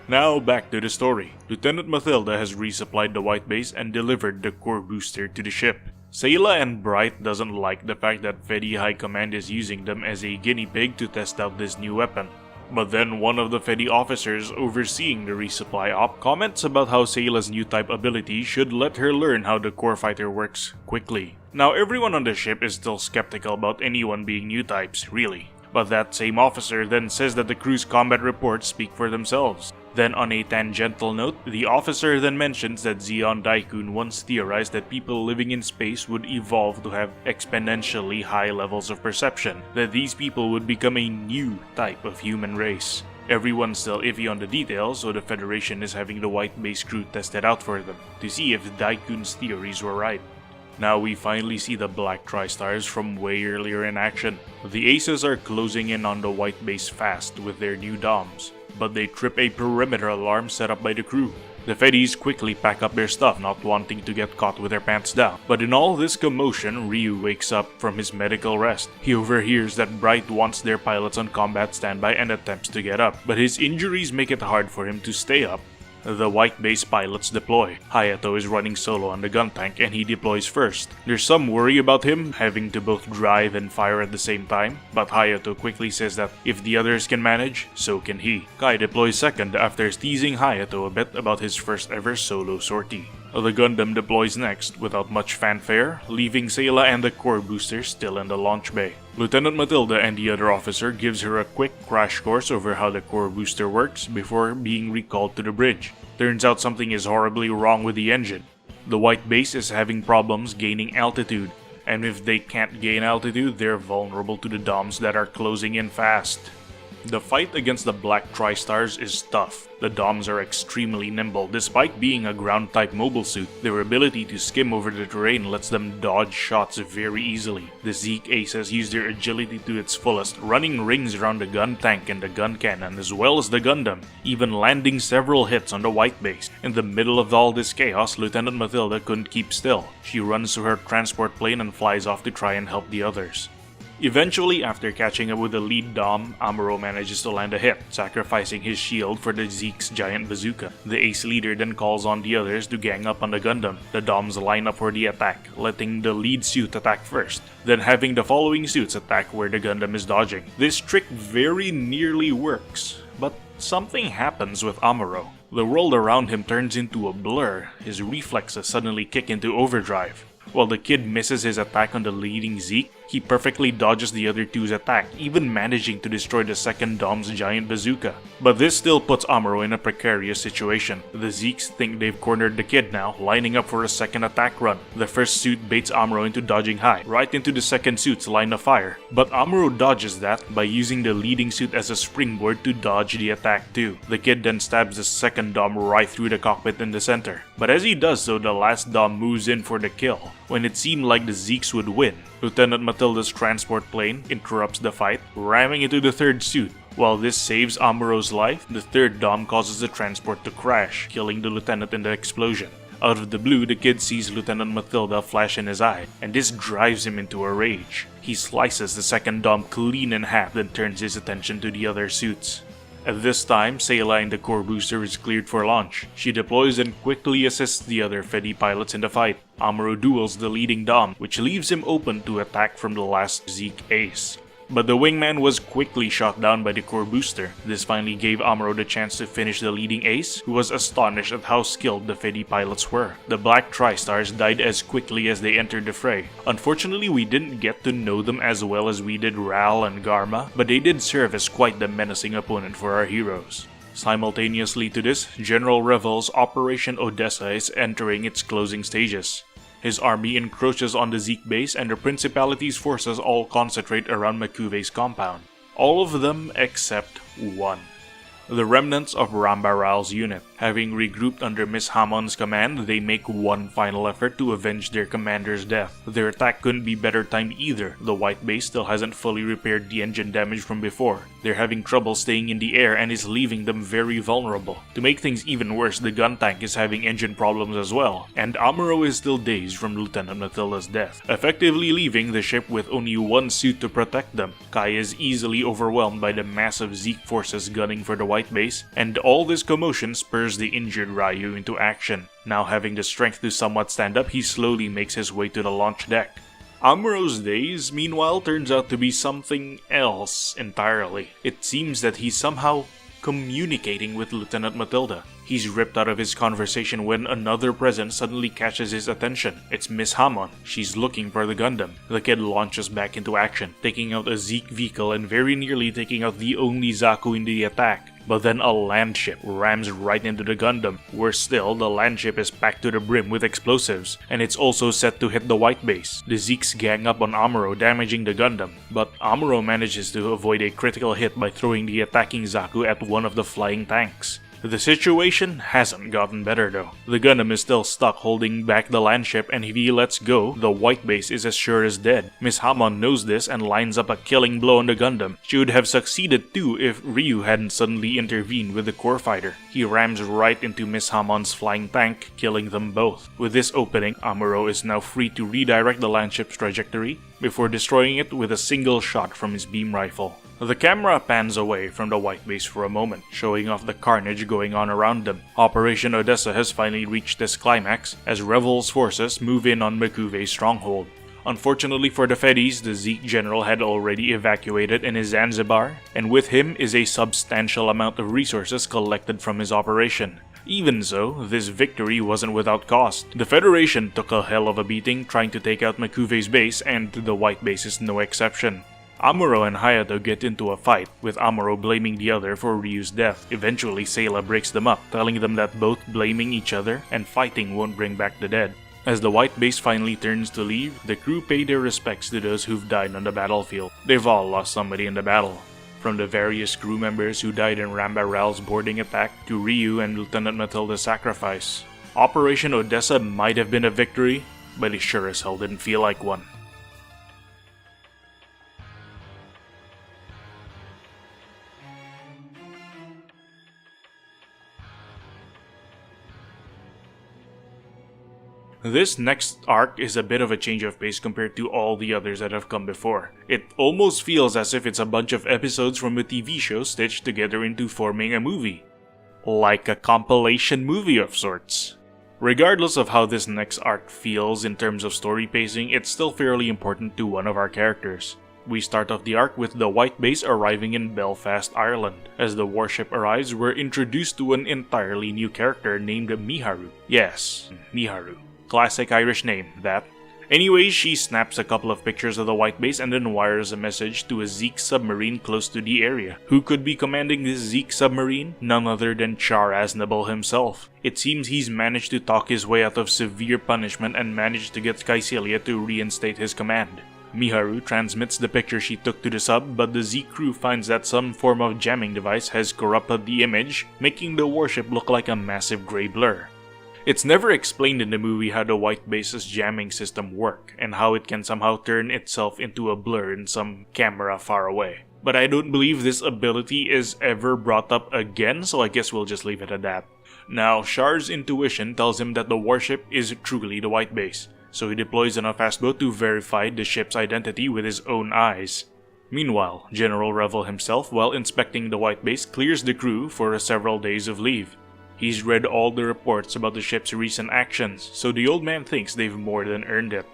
Now back to the story. Lieutenant Mathilda has resupplied the White Base and delivered the core booster to the ship. Sayla and Bright doesn't like the fact that Fedi High Command is using them as a guinea pig to test out this new weapon. But then one of the Fedi officers overseeing the resupply op comments about how Sayla's new type ability should let her learn how the core fighter works quickly. Now everyone on the ship is still skeptical about anyone being new types, really. But that same officer then says that the crew's combat reports speak for themselves. Then on a tangential note, the officer then mentions that Zeon Daikun once theorized that people living in space would evolve to have exponentially high levels of perception, that these people would become a new type of human race. Everyone's still iffy on the details, so the Federation is having the White Base crew test it out for them, to see if Daikun's theories were right. Now we finally see the Black Tri-Stars from way earlier in action. The Aces are closing in on the White Base fast with their new DOMs, but they trip a perimeter alarm set up by the crew. The Fedis quickly pack up their stuff, not wanting to get caught with their pants down. But in all this commotion, Ryu wakes up from his medical rest. He overhears that Bright wants their pilots on combat standby and attempts to get up, but his injuries make it hard for him to stay up. The White Base pilots deploy. Hayato is running solo on the gun tank and he deploys first. There's some worry about him having to both drive and fire at the same time, but Hayato quickly says that if the others can manage, so can he. Kai deploys second after teasing Hayato a bit about his first ever solo sortie. The Gundam deploys next without much fanfare, leaving Sayla and the core booster still in the launch bay. Lieutenant Matilda and the other officer gives her a quick crash course over how the core booster works before being recalled to the bridge. Turns out something is horribly wrong with the engine. The White Base is having problems gaining altitude, and if they can't gain altitude, they're vulnerable to the DOMs that are closing in fast. The fight against the Black Tri-Stars is tough. The DOMs are extremely nimble. Despite being a ground-type mobile suit, their ability to skim over the terrain lets them dodge shots very easily. The Zeke Aces use their agility to its fullest, running rings around the gun tank and the gun cannon as well as the Gundam, even landing several hits on the White Base. In the middle of all this chaos, Lieutenant Matilda couldn't keep still. She runs to her transport plane and flies off to try and help the others. Eventually, after catching up with the lead Dom, Amuro manages to land a hit, sacrificing his shield for the Zeke's giant bazooka. The ace leader then calls on the others to gang up on the Gundam. The Doms line up for the attack, letting the lead suit attack first, then having the following suits attack where the Gundam is dodging. This trick very nearly works, but something happens with Amuro. The world around him turns into a blur, his reflexes suddenly kick into overdrive. While the kid misses his attack on the leading Zeke, He perfectly dodges the other two's attack, even managing to destroy the second Dom's giant bazooka. But this still puts Amuro in a precarious situation. The Zeeks think they've cornered the kid now, lining up for a second attack run. The first suit baits Amuro into dodging high, right into the second suit's line of fire. But Amuro dodges that by using the leading suit as a springboard to dodge the attack too. The kid then stabs the second Dom right through the cockpit in the center. But as he does so, the last Dom moves in for the kill. When it seemed like the Zeeks would win, Lieutenant Matilda's transport plane interrupts the fight, ramming into the third suit. While this saves Amuro's life, the third Dom causes the transport to crash, killing the lieutenant in the explosion. Out of the blue, the kid sees Lieutenant Matilda flash in his eye, and this drives him into a rage. He slices the second Dom clean in half, then turns his attention to the other suits. At this time, Sayla in the core booster is cleared for launch. She deploys and quickly assists the other Fedi pilots in the fight. Amuro duels the leading Dom, which leaves him open to attack from the last Zeke ace. But the wingman was quickly shot down by the core booster. This finally gave Amuro the chance to finish the leading ace, who was astonished at how skilled the Fedi pilots were. The Black Tri-Stars died as quickly as they entered the fray. Unfortunately, we didn't get to know them as well as we did Ral and Garma, but they did serve as quite the menacing opponent for our heroes. Simultaneously to this, General Revel's Operation Odessa is entering its closing stages. His army encroaches on the Zeke base and the Principality's forces all concentrate around Makuve's compound. All of them except one. The remnants of Ramba Ral's unit. Having regrouped under Miss Hamon's command, they make one final effort to avenge their commander's death. Their attack couldn't be better timed either. The white base still hasn't fully repaired the engine damage from before. They're having trouble staying in the air and is leaving them very vulnerable. To make things even worse, the gun tank is having engine problems as well, and Amuro is still dazed from Lieutenant Matilda's death, effectively leaving the ship with only one suit to protect them. Kai is easily overwhelmed by the massive Zeke forces gunning for the white base, and all this commotion spurs the injured Ryu into action. Now having the strength to somewhat stand up, he slowly makes his way to the launch deck. Amuro's days, meanwhile, turns out to be something else entirely. It seems that he's somehow communicating with Lieutenant Matilda. He's ripped out of his conversation when another presence suddenly catches his attention. It's Miss Hamon. She's looking for the Gundam. The kid launches back into action, taking out a Zeke vehicle and very nearly taking out the only Zaku in the attack. But then a land ship rams right into the Gundam. Worse still, the land ship is packed to the brim with explosives, and it's also set to hit the white base. The Zeeks gang up on Amuro, damaging the Gundam, but Amuro manages to avoid a critical hit by throwing the attacking Zaku at one of the flying tanks. The situation hasn't gotten better though. The Gundam is still stuck holding back the land ship, and if he lets go, the white base is as sure as dead. Miss Hamon knows this and lines up a killing blow on the Gundam. She would have succeeded too if Ryu hadn't suddenly intervened with the core fighter. He rams right into Miss Hamon's flying tank, killing them both. With this opening, Amuro is now free to redirect the land ship's trajectory before destroying it with a single shot from his beam rifle. The camera pans away from the white base for a moment, showing off the carnage going on around them. Operation Odessa has finally reached its climax, as Revel's forces move in on Makuve's stronghold. Unfortunately for the Fedis, the Zeke general had already evacuated in his Zanzibar, and with him is a substantial amount of resources collected from his operation. Even so, this victory wasn't without cost. The Federation took a hell of a beating trying to take out Makuve's base, and the white base is no exception. Amuro and Hayato get into a fight, with Amuro blaming the other for Ryu's death. Eventually, Sayla breaks them up, telling them that both blaming each other and fighting won't bring back the dead. As the white base finally turns to leave, the crew pay their respects to those who've died on the battlefield. They've all lost somebody in the battle. From the various crew members who died in Ramba Ral's boarding attack to Ryu and Lieutenant Matilda's sacrifice. Operation Odessa might have been a victory, but it sure as hell didn't feel like one. This next arc is a bit of a change of pace compared to all the others that have come before. It almost feels as if it's a bunch of episodes from a TV show stitched together into forming a movie. Like a compilation movie of sorts. Regardless of how this next arc feels in terms of story pacing, it's still fairly important to one of our characters. We start off the arc with the white base arriving in Belfast, Ireland. As the warship arrives, we're introduced to an entirely new character named Miharu. Yes, Miharu. Classic Irish name, that. Anyways, she snaps a couple of pictures of the white base and then wires a message to a Zeke submarine close to the area. Who could be commanding this Zeke submarine? None other than Char Aznable himself. It seems he's managed to talk his way out of severe punishment and managed to get Skycelia to reinstate his command. Miharu transmits the picture she took to the sub, but the Zeke crew finds that some form of jamming device has corrupted the image, making the warship look like a massive grey blur. It's never explained in the movie how the white base's jamming system works, and how it can somehow turn itself into a blur in some camera far away. But I don't believe this ability is ever brought up again, so I guess we'll just leave it at that. Now, Char's intuition tells him that the warship is truly the white base, so he deploys an fast boat to verify the ship's identity with his own eyes. Meanwhile, General Revel himself, while inspecting the white base, clears the crew for several days of leave. He's read all the reports about the ship's recent actions, so the old man thinks they've more than earned it.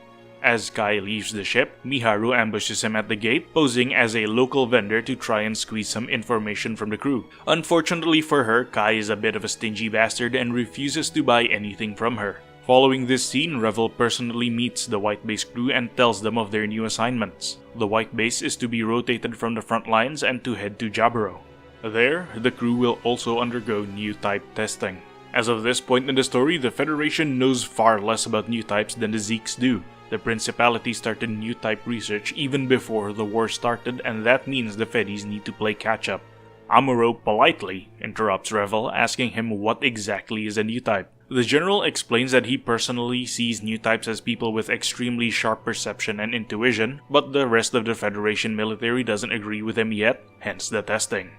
As Kai leaves the ship, Miharu ambushes him at the gate, posing as a local vendor to try and squeeze some information from the crew. Unfortunately for her, Kai is a bit of a stingy bastard and refuses to buy anything from her. Following this scene, Revel personally meets the white base crew and tells them of their new assignments. The white base is to be rotated from the front lines and to head to Jaburo. There, the crew will also undergo new type testing. As of this point in the story, the Federation knows far less about new types than the Zeeks do. The Principality started new type research even before the war started, and that means the Feddies need to play catch up. Amuro politely interrupts Revel, asking him what exactly is a new type. The general explains that he personally sees new types as people with extremely sharp perception and intuition, but the rest of the Federation military doesn't agree with him yet, hence the testing.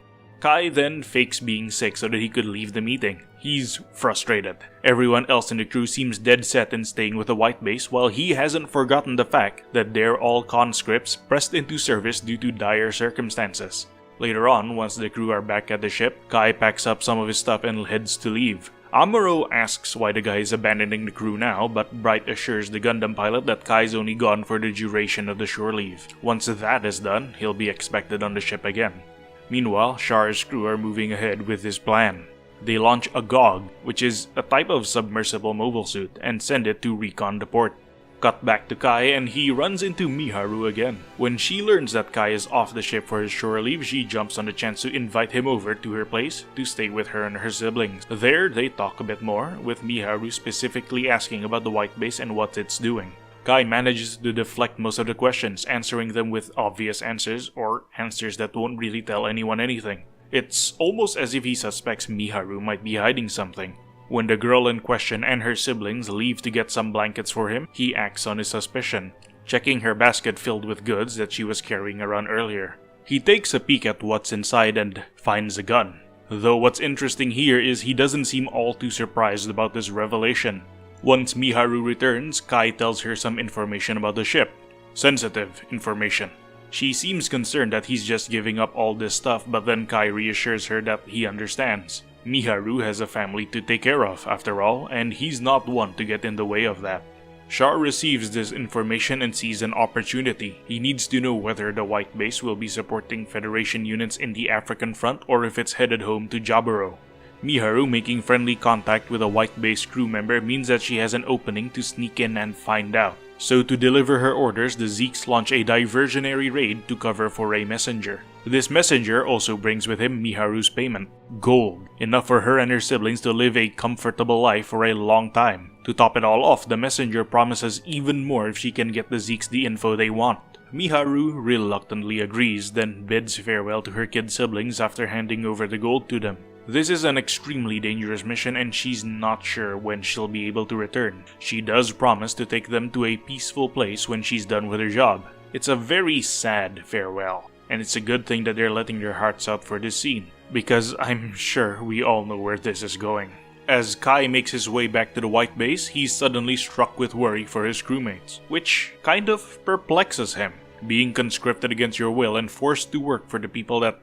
Kai then fakes being sick so that he could leave the meeting. He's frustrated. Everyone else in the crew seems dead set in staying with the white base, while he hasn't forgotten the fact that they're all conscripts pressed into service due to dire circumstances. Later on, once the crew are back at the ship, Kai packs up some of his stuff and heads to leave. Amuro asks why the guy is abandoning the crew now, but Bright assures the Gundam pilot that Kai's only gone for the duration of the shore leave. Once that is done, he'll be expected on the ship again. Meanwhile, Char's crew are moving ahead with his plan. They launch a GOG, which is a type of submersible mobile suit, and send it to recon the port. Cut back to Kai and he runs into Miharu again. When she learns that Kai is off the ship for his shore leave, she jumps on the chance to invite him over to her place to stay with her and her siblings. There, they talk a bit more, with Miharu specifically asking about the white base and what it's doing. Kai manages to deflect most of the questions, answering them with obvious answers, or answers that won't really tell anyone anything. It's almost as if he suspects Miharu might be hiding something. When the girl in question and her siblings leave to get some blankets for him, he acts on his suspicion, checking her basket filled with goods that she was carrying around earlier. He takes a peek at what's inside and finds a gun. Though what's interesting here is he doesn't seem all too surprised about this revelation. Once Miharu returns, Kai tells her some information about the ship. Sensitive information. She seems concerned that he's just giving up all this stuff, but then Kai reassures her that he understands. Miharu has a family to take care of, after all, and he's not one to get in the way of that. Char receives this information and sees an opportunity. He needs to know whether the white base will be supporting Federation units in the African front or if it's headed home to Jaburo. Miharu making friendly contact with a white base crew member means that she has an opening to sneak in and find out. So to deliver her orders, the Zeeks launch a diversionary raid to cover for a messenger. This messenger also brings with him Miharu's payment, gold, enough for her and her siblings to live a comfortable life for a long time. To top it all off, the messenger promises even more if she can get the Zeeks the info they want. Miharu reluctantly agrees, then bids farewell to her kid siblings after handing over the gold to them. This is an extremely dangerous mission and she's not sure when she'll be able to return. She does promise to take them to a peaceful place when she's done with her job. It's a very sad farewell, and it's a good thing that they're letting their hearts out for this scene, because I'm sure we all know where this is going. As Kai makes his way back to the white base, he's suddenly struck with worry for his crewmates, which kind of perplexes him. Being conscripted against your will and forced to work for the people that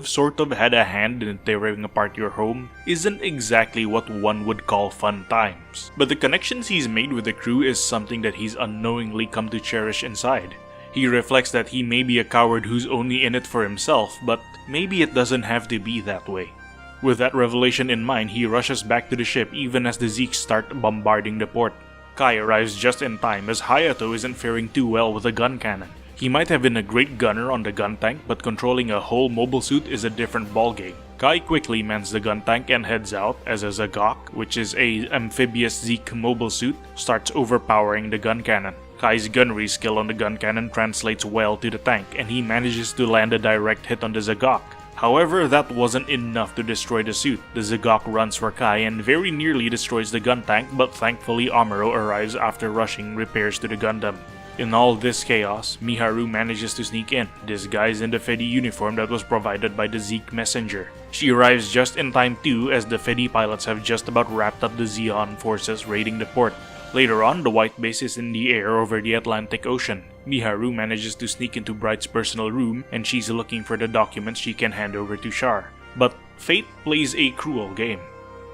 sort of had a hand in tearing apart your home isn't exactly what one would call fun times. But the connections he's made with the crew is something that he's unknowingly come to cherish inside. He reflects that he may be a coward who's only in it for himself, but maybe it doesn't have to be that way. With that revelation in mind, he rushes back to the ship even as the Zeeks start bombarding the port. Kai arrives just in time as Hayato isn't faring too well with a gun cannon. He might have been a great gunner on the gun tank, but controlling a whole mobile suit is a different ballgame. Kai quickly mans the gun tank and heads out as a Zagok, which is a amphibious Zeke mobile suit, starts overpowering the gun cannon. Kai's gunnery skill on the gun cannon translates well to the tank, and he manages to land a direct hit on the Zagok. However, that wasn't enough to destroy the suit. The Zagok runs for Kai and very nearly destroys the gun tank, but thankfully Amuro arrives after rushing repairs to the Gundam. In all this chaos, Miharu manages to sneak in, disguised in the Fedi uniform that was provided by the Zeke messenger. She arrives just in time too, as the Fedi pilots have just about wrapped up the Zeon forces raiding the port. Later on, the White Base is in the air over the Atlantic Ocean. Miharu manages to sneak into Bright's personal room, and she's looking for the documents she can hand over to Char. But fate plays a cruel game.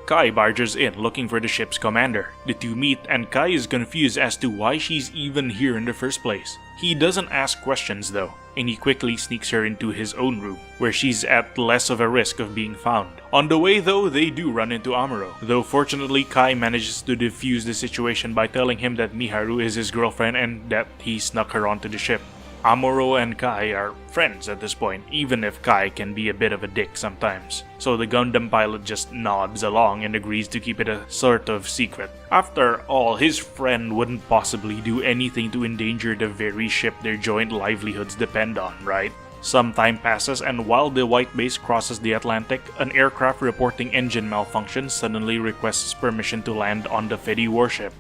Kai barges in looking for the ship's commander. The two meet, and Kai is confused as to why she's even here in the first place. He doesn't ask questions though, and he quickly sneaks her into his own room, where she's at less of a risk of being found. On the way though, they do run into Amuro, though fortunately Kai manages to defuse the situation by telling him that Miharu is his girlfriend and that he snuck her onto the ship. Amuro and Kai are friends at this point, even if Kai can be a bit of a dick sometimes. So the Gundam pilot just nods along and agrees to keep it a sort of secret. After all, his friend wouldn't possibly do anything to endanger the very ship their joint livelihoods depend on, right? Some time passes, and while the White Base crosses the Atlantic, an aircraft reporting engine malfunction suddenly requests permission to land on the Fedi warship.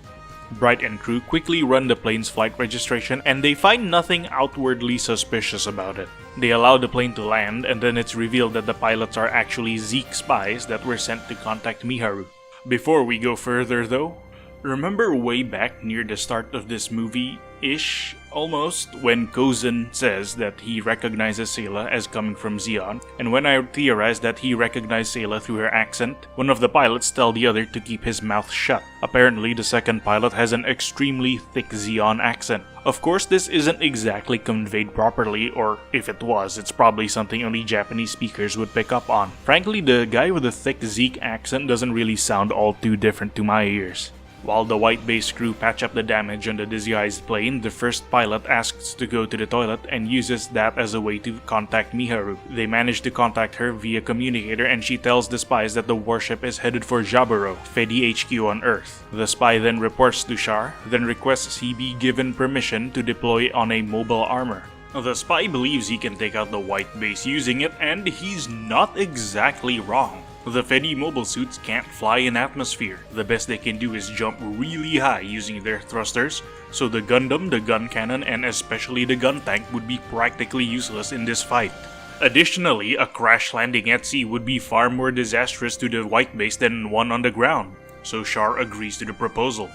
Bright and crew quickly run the plane's flight registration, and they find nothing outwardly suspicious about it. They allow the plane to land, and then it's revealed that the pilots are actually Zeke spies that were sent to contact Miharu. Before we go further though, remember way back near the start of this movie-ish, almost, when Kozen says that he recognizes Sayla as coming from Zeon, and when I theorized that he recognized Sayla through her accent, one of the pilots tells the other to keep his mouth shut. Apparently, the second pilot has an extremely thick Zeon accent. Of course, this isn't exactly conveyed properly, or if it was, it's probably something only Japanese speakers would pick up on. Frankly, the guy with the thick Zeke accent doesn't really sound all too different to my ears. While the White Base crew patch up the damage on the disguised plane, the first pilot asks to go to the toilet and uses that as a way to contact Miharu. They manage to contact her via communicator, and she tells the spies that the warship is headed for Jaburo, Fedi HQ on Earth. The spy then reports to Char, then requests he be given permission to deploy on a mobile armor. The spy believes he can take out the White Base using it, and he's not exactly wrong. The Fedi mobile suits can't fly in atmosphere. The best they can do is jump really high using their thrusters, so the Gundam, the gun cannon, and especially the gun tank would be practically useless in this fight. Additionally, a crash landing at sea would be far more disastrous to the White Base than one on the ground, so Char agrees to the proposal.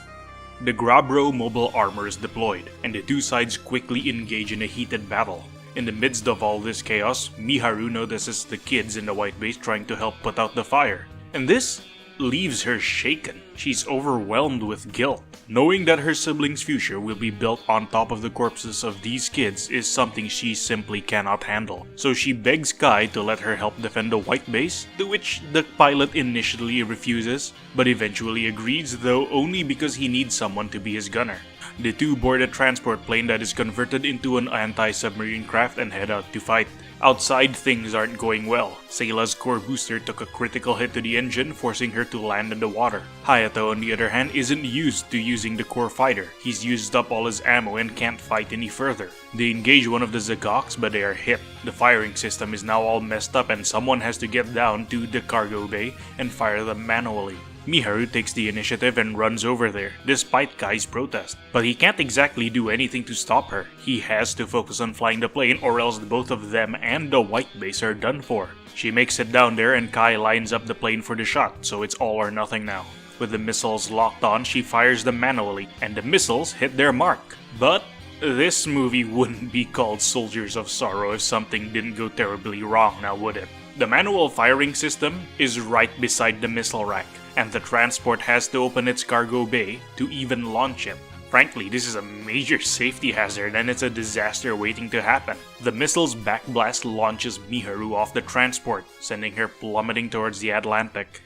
The Jaburo mobile armor is deployed, and the two sides quickly engage in a heated battle. In the midst of all this chaos, Miharu notices the kids in the White Base trying to help put out the fire, and this leaves her shaken. She's overwhelmed with guilt. Knowing that her siblings' future will be built on top of the corpses of these kids is something she simply cannot handle. So she begs Kai to let her help defend the White Base, to which the pilot initially refuses, but eventually agrees, though only because he needs someone to be his gunner. The two board a transport plane that is converted into an anti-submarine craft and head out to fight. Outside, things aren't going well. Sayla's core booster took a critical hit to the engine, forcing her to land in the water. Hayato, on the other hand, isn't used to using the core fighter. He's used up all his ammo and can't fight any further. They engage one of the Zagoks, but they are hit. The firing system is now all messed up, and someone has to get down to the cargo bay and fire them manually. Miharu takes the initiative and runs over there, despite Kai's protest. But he can't exactly do anything to stop her. He has to focus on flying the plane, or else both of them and the White Base are done for. She makes it down there, and Kai lines up the plane for the shot, so it's all or nothing now. With the missiles locked on, she fires them manually, and the missiles hit their mark. But this movie wouldn't be called Soldiers of Sorrow if something didn't go terribly wrong, now would it? The manual firing system is right beside the missile rack, and the transport has to open its cargo bay to even launch it. Frankly, this is a major safety hazard, and it's a disaster waiting to happen. The missile's backblast launches Miharu off the transport, sending her plummeting towards the Atlantic.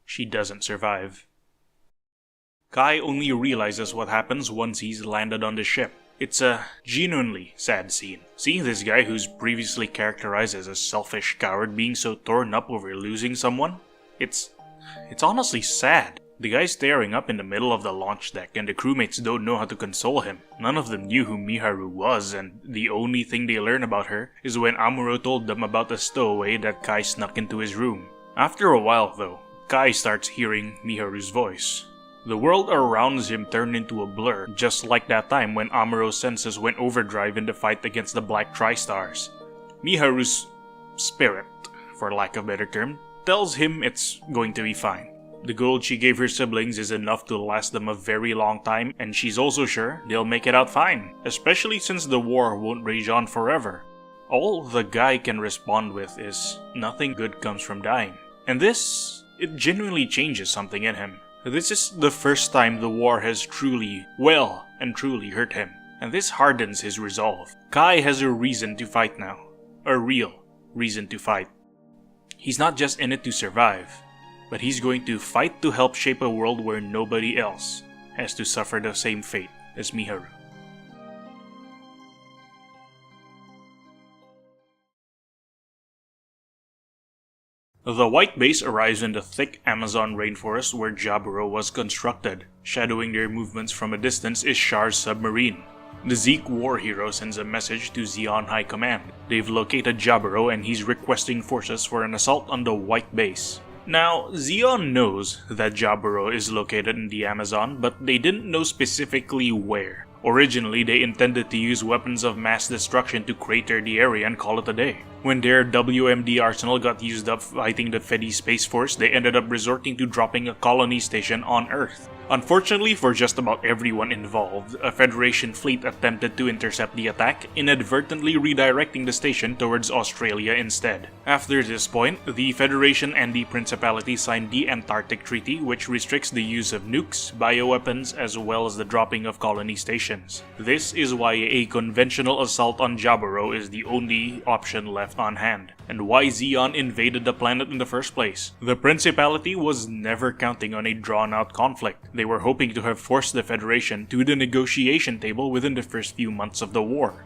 She doesn't survive. Kai only realizes what happens once he's landed on the ship. It's a genuinely sad scene. Seeing this guy who's previously characterized as a selfish coward being so torn up over losing someone, it's honestly sad. The guy's staring up in the middle of the launch deck and the crewmates don't know how to console him. None of them knew who Miharu was, and the only thing they learn about her is when Amuro told them about the stowaway that Kai snuck into his room. After a while though, Kai starts hearing Miharu's voice. The world around him turned into a blur, just like that time when Amuro's senses went overdrive in the fight against the Black Tri-Stars. Miharu's spirit, for lack of a better term, tells him it's going to be fine. The gold she gave her siblings is enough to last them a very long time, and she's also sure they'll make it out fine, especially since the war won't rage on forever. All the guy can respond with is, nothing good comes from dying. And this, it genuinely changes something in him. This is the first time the war has truly hurt him, and this hardens his resolve. Kai has a reason to fight now. A real reason to fight. He's not just in it to survive, but he's going to fight to help shape a world where nobody else has to suffer the same fate as Miharu. The white base arrives in the thick Amazon rainforest where Jaburo was constructed. Shadowing their movements from a distance is Char's submarine. The Zeke war hero sends a message to Zeon High Command. They've located Jaburo and he's requesting forces for an assault on the white base. Now, Zeon knows that Jaburo is located in the Amazon, but they didn't know specifically where. Originally, they intended to use weapons of mass destruction to crater the area and call it a day. When their WMD arsenal got used up fighting the Fedi Space Force, they ended up resorting to dropping a colony station on Earth. Unfortunately for just about everyone involved, a Federation fleet attempted to intercept the attack, inadvertently redirecting the station towards Australia instead. After this point, the Federation and the Principality signed the Antarctic Treaty, which restricts the use of nukes, bioweapons, as well as the dropping of colony stations. This is why a conventional assault on Jaburo is the only option left on hand, and why Zeon invaded the planet in the first place. The Principality was never counting on a drawn-out conflict. They were hoping to have forced the Federation to the negotiation table within the first few months of the war.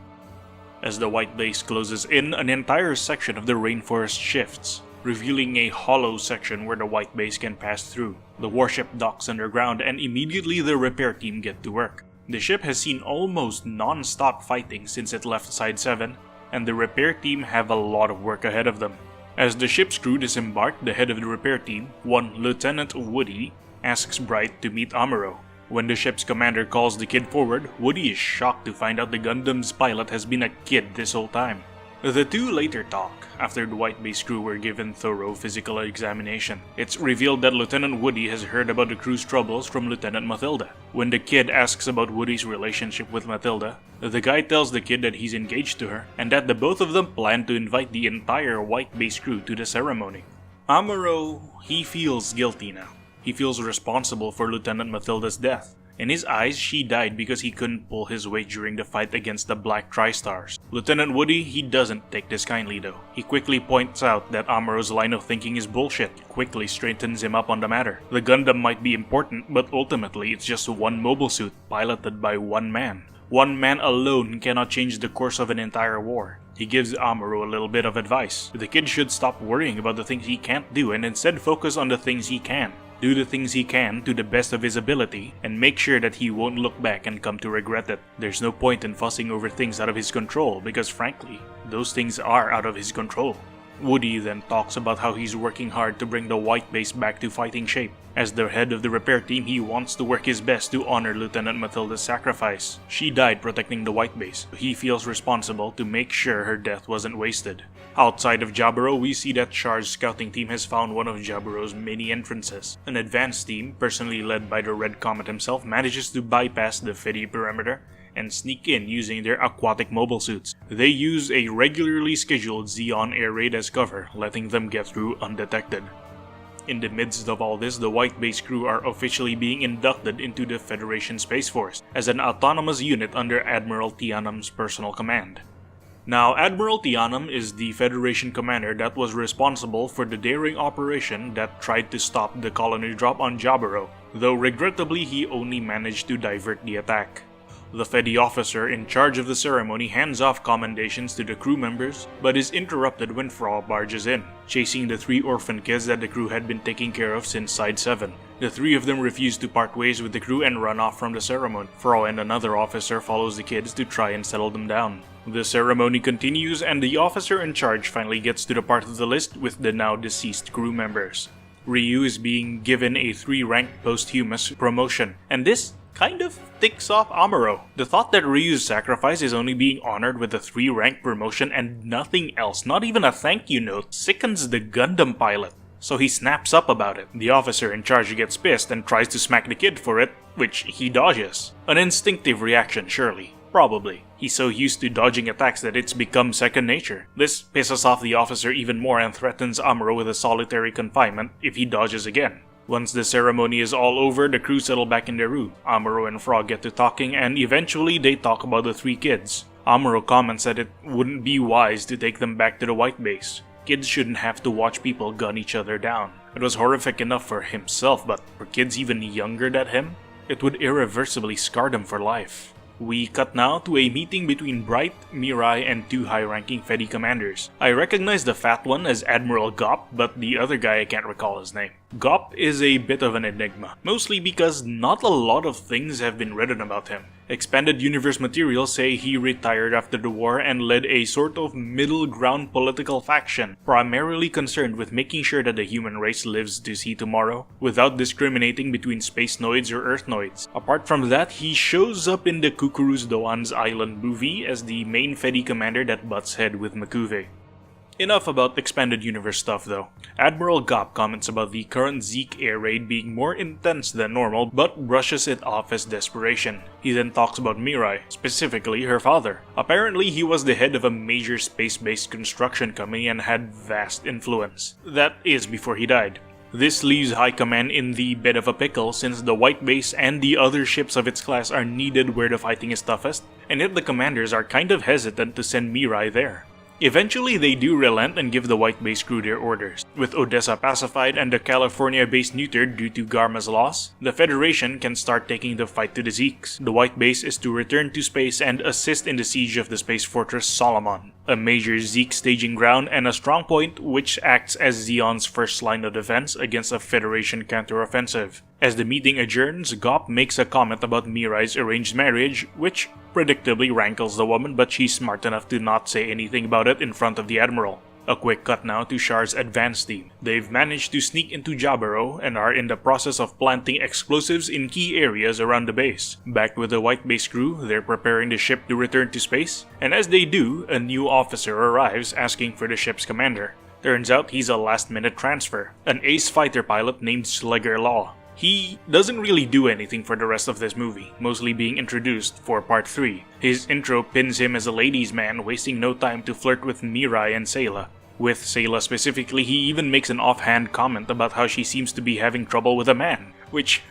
As the white base closes in, an entire section of the rainforest shifts, revealing a hollow section where the white base can pass through. The warship docks underground and immediately the repair team get to work. The ship has seen almost non-stop fighting since it left Side 7, and the repair team have a lot of work ahead of them. As the ship's crew disembark, the head of the repair team, one Lieutenant Woody, asks Bright to meet Amuro. When the ship's commander calls the kid forward, Woody is shocked to find out the Gundam's pilot has been a kid this whole time. The two later talk, after the white base crew were given thorough physical examination. It's revealed that Lieutenant Woody has heard about the crew's troubles from Lieutenant Matilda. When the kid asks about Woody's relationship with Matilda, the guy tells the kid that he's engaged to her, and that the both of them plan to invite the entire white base crew to the ceremony. Amuro, he feels guilty now. He feels responsible for Lieutenant Matilda's death. In his eyes, she died because he couldn't pull his weight during the fight against the Black Tri-Stars. Lieutenant Woody, he doesn't take this kindly though. He quickly points out that Amuro's line of thinking is bullshit, quickly straightens him up on the matter. The Gundam might be important, but ultimately it's just one mobile suit, piloted by one man. One man alone cannot change the course of an entire war. He gives Amuro a little bit of advice. The kid should stop worrying about the things he can't do and instead focus on the things he can. Do the things he can to the best of his ability, and make sure that he won't look back and come to regret it. There's no point in fussing over things out of his control, because frankly, those things are out of his control. Woody then talks about how he's working hard to bring the white base back to fighting shape. As the head of the repair team, he wants to work his best to honor Lieutenant Matilda's sacrifice. She died protecting the white base. He feels responsible to make sure her death wasn't wasted. Outside of Jaburo, we see that Char's scouting team has found one of Jaburo's many entrances. An advanced team, personally led by the Red Comet himself, manages to bypass the Fedi perimeter and sneak in using their aquatic mobile suits. They use a regularly scheduled Zeon air raid as cover, letting them get through undetected. In the midst of all this, the white base crew are officially being inducted into the Federation Space Force as an autonomous unit under Admiral Tianum's personal command. Now, Admiral Tianum is the Federation commander that was responsible for the daring operation that tried to stop the colony drop on Jaburo. though regrettably he only managed to divert the attack. The Fedi officer in charge of the ceremony hands off commendations to the crew members, but is interrupted when Fra barges in, chasing the 3 orphan kids that the crew had been taking care of since Side 7. The 3 of them refuse to part ways with the crew and run off from the ceremony. Fra and another officer follows the kids to try and settle them down. The ceremony continues and the officer in charge finally gets to the part of the list with the now deceased crew members. Ryu is being given a 3-rank posthumous promotion, and this kind of ticks off Amuro. The thought that Ryu's sacrifice is only being honored with a 3-rank promotion and nothing else, not even a thank you note, sickens the Gundam pilot. So he snaps up about it. The officer in charge gets pissed and tries to smack the kid for it, which he dodges. An instinctive reaction, surely. Probably. He's so used to dodging attacks that it's become second nature. This pisses off the officer even more and threatens Amuro with a solitary confinement if he dodges again. Once the ceremony is all over, the crew settle back in their room. Amuro and Frog get to talking, and eventually they talk about the 3 kids. Amuro comments that it wouldn't be wise to take them back to the White Base. Kids shouldn't have to watch people gun each other down. It was horrific enough for himself, but for kids even younger than him, it would irreversibly scar them for life. We cut now to a meeting between Bright, Mirai, and 2 high-ranking Fedi commanders. I recognize the fat one as Admiral Gop, but the other guy I can't recall his name. Gop is a bit of an enigma, mostly because not a lot of things have been written about him. Expanded universe materials say he retired after the war and led a sort of middle ground political faction, primarily concerned with making sure that the human race lives to see tomorrow, without discriminating between space noids or earth noids. Apart from that, he shows up in the Kukuru's Doan's Island movie as the main Fedi commander that butts head with Makuve. Enough about expanded universe stuff though. Admiral Gop comments about the current Zeke air raid being more intense than normal, but brushes it off as desperation. He then talks about Mirai, specifically her father. Apparently he was the head of a major space-based construction company and had vast influence. That is before he died. This leaves High Command in the bed of a pickle since the White Base and the other ships of its class are needed where the fighting is toughest, and yet the commanders are kind of hesitant to send Mirai there. Eventually, they do relent and give the White Base crew their orders. With Odessa pacified and the California base neutered due to Garma's loss, the Federation can start taking the fight to the Zeeks. The White Base is to return to space and assist in the siege of the space fortress Solomon, a major Zeke staging ground and a strong point which acts as Zeon's first line of defense against a Federation counteroffensive. As the meeting adjourns, Gop makes a comment about Mirai's arranged marriage, which predictably rankles the woman, but she's smart enough to not say anything about it in front of the Admiral. A quick cut now to Char's advance team. They've managed to sneak into Jaburo and are in the process of planting explosives in key areas around the base. Back with the White Base crew, they're preparing the ship to return to space, and as they do, a new officer arrives asking for the ship's commander. Turns out he's a last-minute transfer, an ace fighter pilot named Slugger Law. He doesn't really do anything for the rest of this movie, mostly being introduced for part 3. His intro pins him as a ladies' man, wasting no time to flirt with Mirai and Sayla. With Sayla specifically, he even makes an offhand comment about how she seems to be having trouble with a man, which,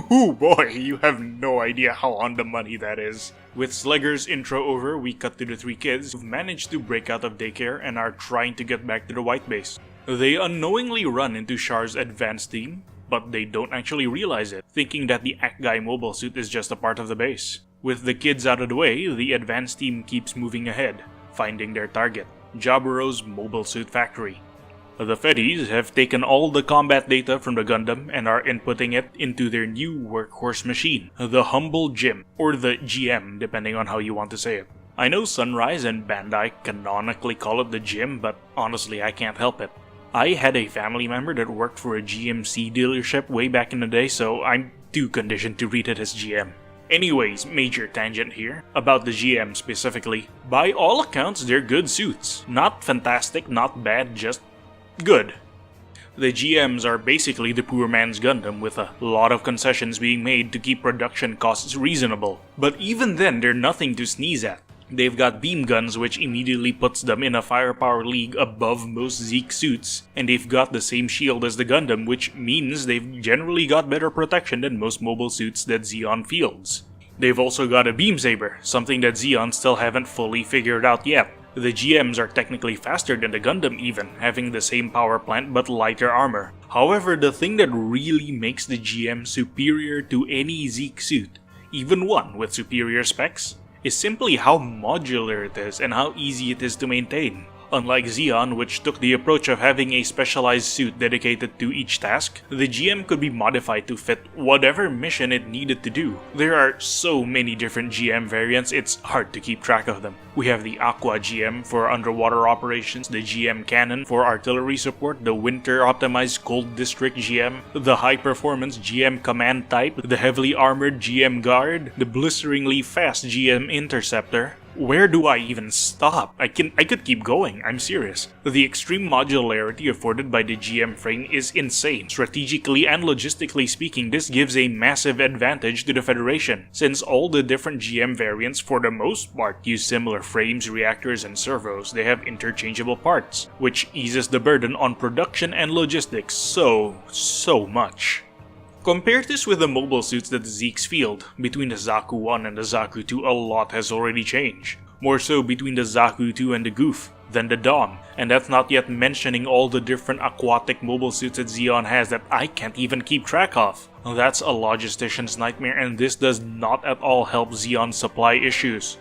oh boy, you have no idea how on the money that is. With Slugger's intro over, we cut to the 3 kids who've managed to break out of daycare and are trying to get back to the White Base. They unknowingly run into Char's advance team, but they don't actually realize it, thinking that the Akgai mobile suit is just a part of the base. With the kids out of the way, the advance team keeps moving ahead, finding their target, Jaburo's mobile suit factory. The Fedis have taken all the combat data from the Gundam and are inputting it into their new workhorse machine, the Humble Gym, or the GM depending on how you want to say it. I know Sunrise and Bandai canonically call it the Gym, but honestly I can't help it. I had a family member that worked for a GMC dealership way back in the day, so I'm too conditioned to read it as GM. Anyways, major tangent here, about the GM specifically. By all accounts, they're good suits. Not fantastic, not bad, just good. The GMs are basically the poor man's Gundam, with a lot of concessions being made to keep production costs reasonable. But even then, they're nothing to sneeze at. They've got beam guns, which immediately puts them in a firepower league above most Zeke suits, and they've got the same shield as the Gundam, which means they've generally got better protection than most mobile suits that Zeon fields. They've also got a beam saber, something that Zeon still haven't fully figured out yet. The GMs are technically faster than the Gundam even, having the same power plant but lighter armor. However, the thing that really makes the GM superior to any Zeke suit, even one with superior specs, is simply how modular it is and how easy it is to maintain. Unlike Zeon, which took the approach of having a specialized suit dedicated to each task, the GM could be modified to fit whatever mission it needed to do. There are so many different GM variants, it's hard to keep track of them. We have the Aqua GM for underwater operations, the GM Cannon for artillery support, the Winter Optimized Cold District GM, the High Performance GM Command Type, the Heavily Armored GM Guard, the Blisteringly Fast GM Interceptor. Where do I even stop? I could keep going, I'm serious. The extreme modularity afforded by the GM frame is insane. Strategically and logistically speaking, this gives a massive advantage to the Federation, since all the different GM variants for the most part use similar frames, reactors, and servos. They have interchangeable parts, which eases the burden on production and logistics so much. Compare this with the mobile suits that the Zeeks field. Between the Zaku 1 and the Zaku 2, a lot has already changed. More so between the Zaku 2 and the Goof than the Dawn, and that's not yet mentioning all the different aquatic mobile suits that Zeon has that I can't even keep track of. That's a logistician's nightmare, and this does not at all help Zeon's supply issues.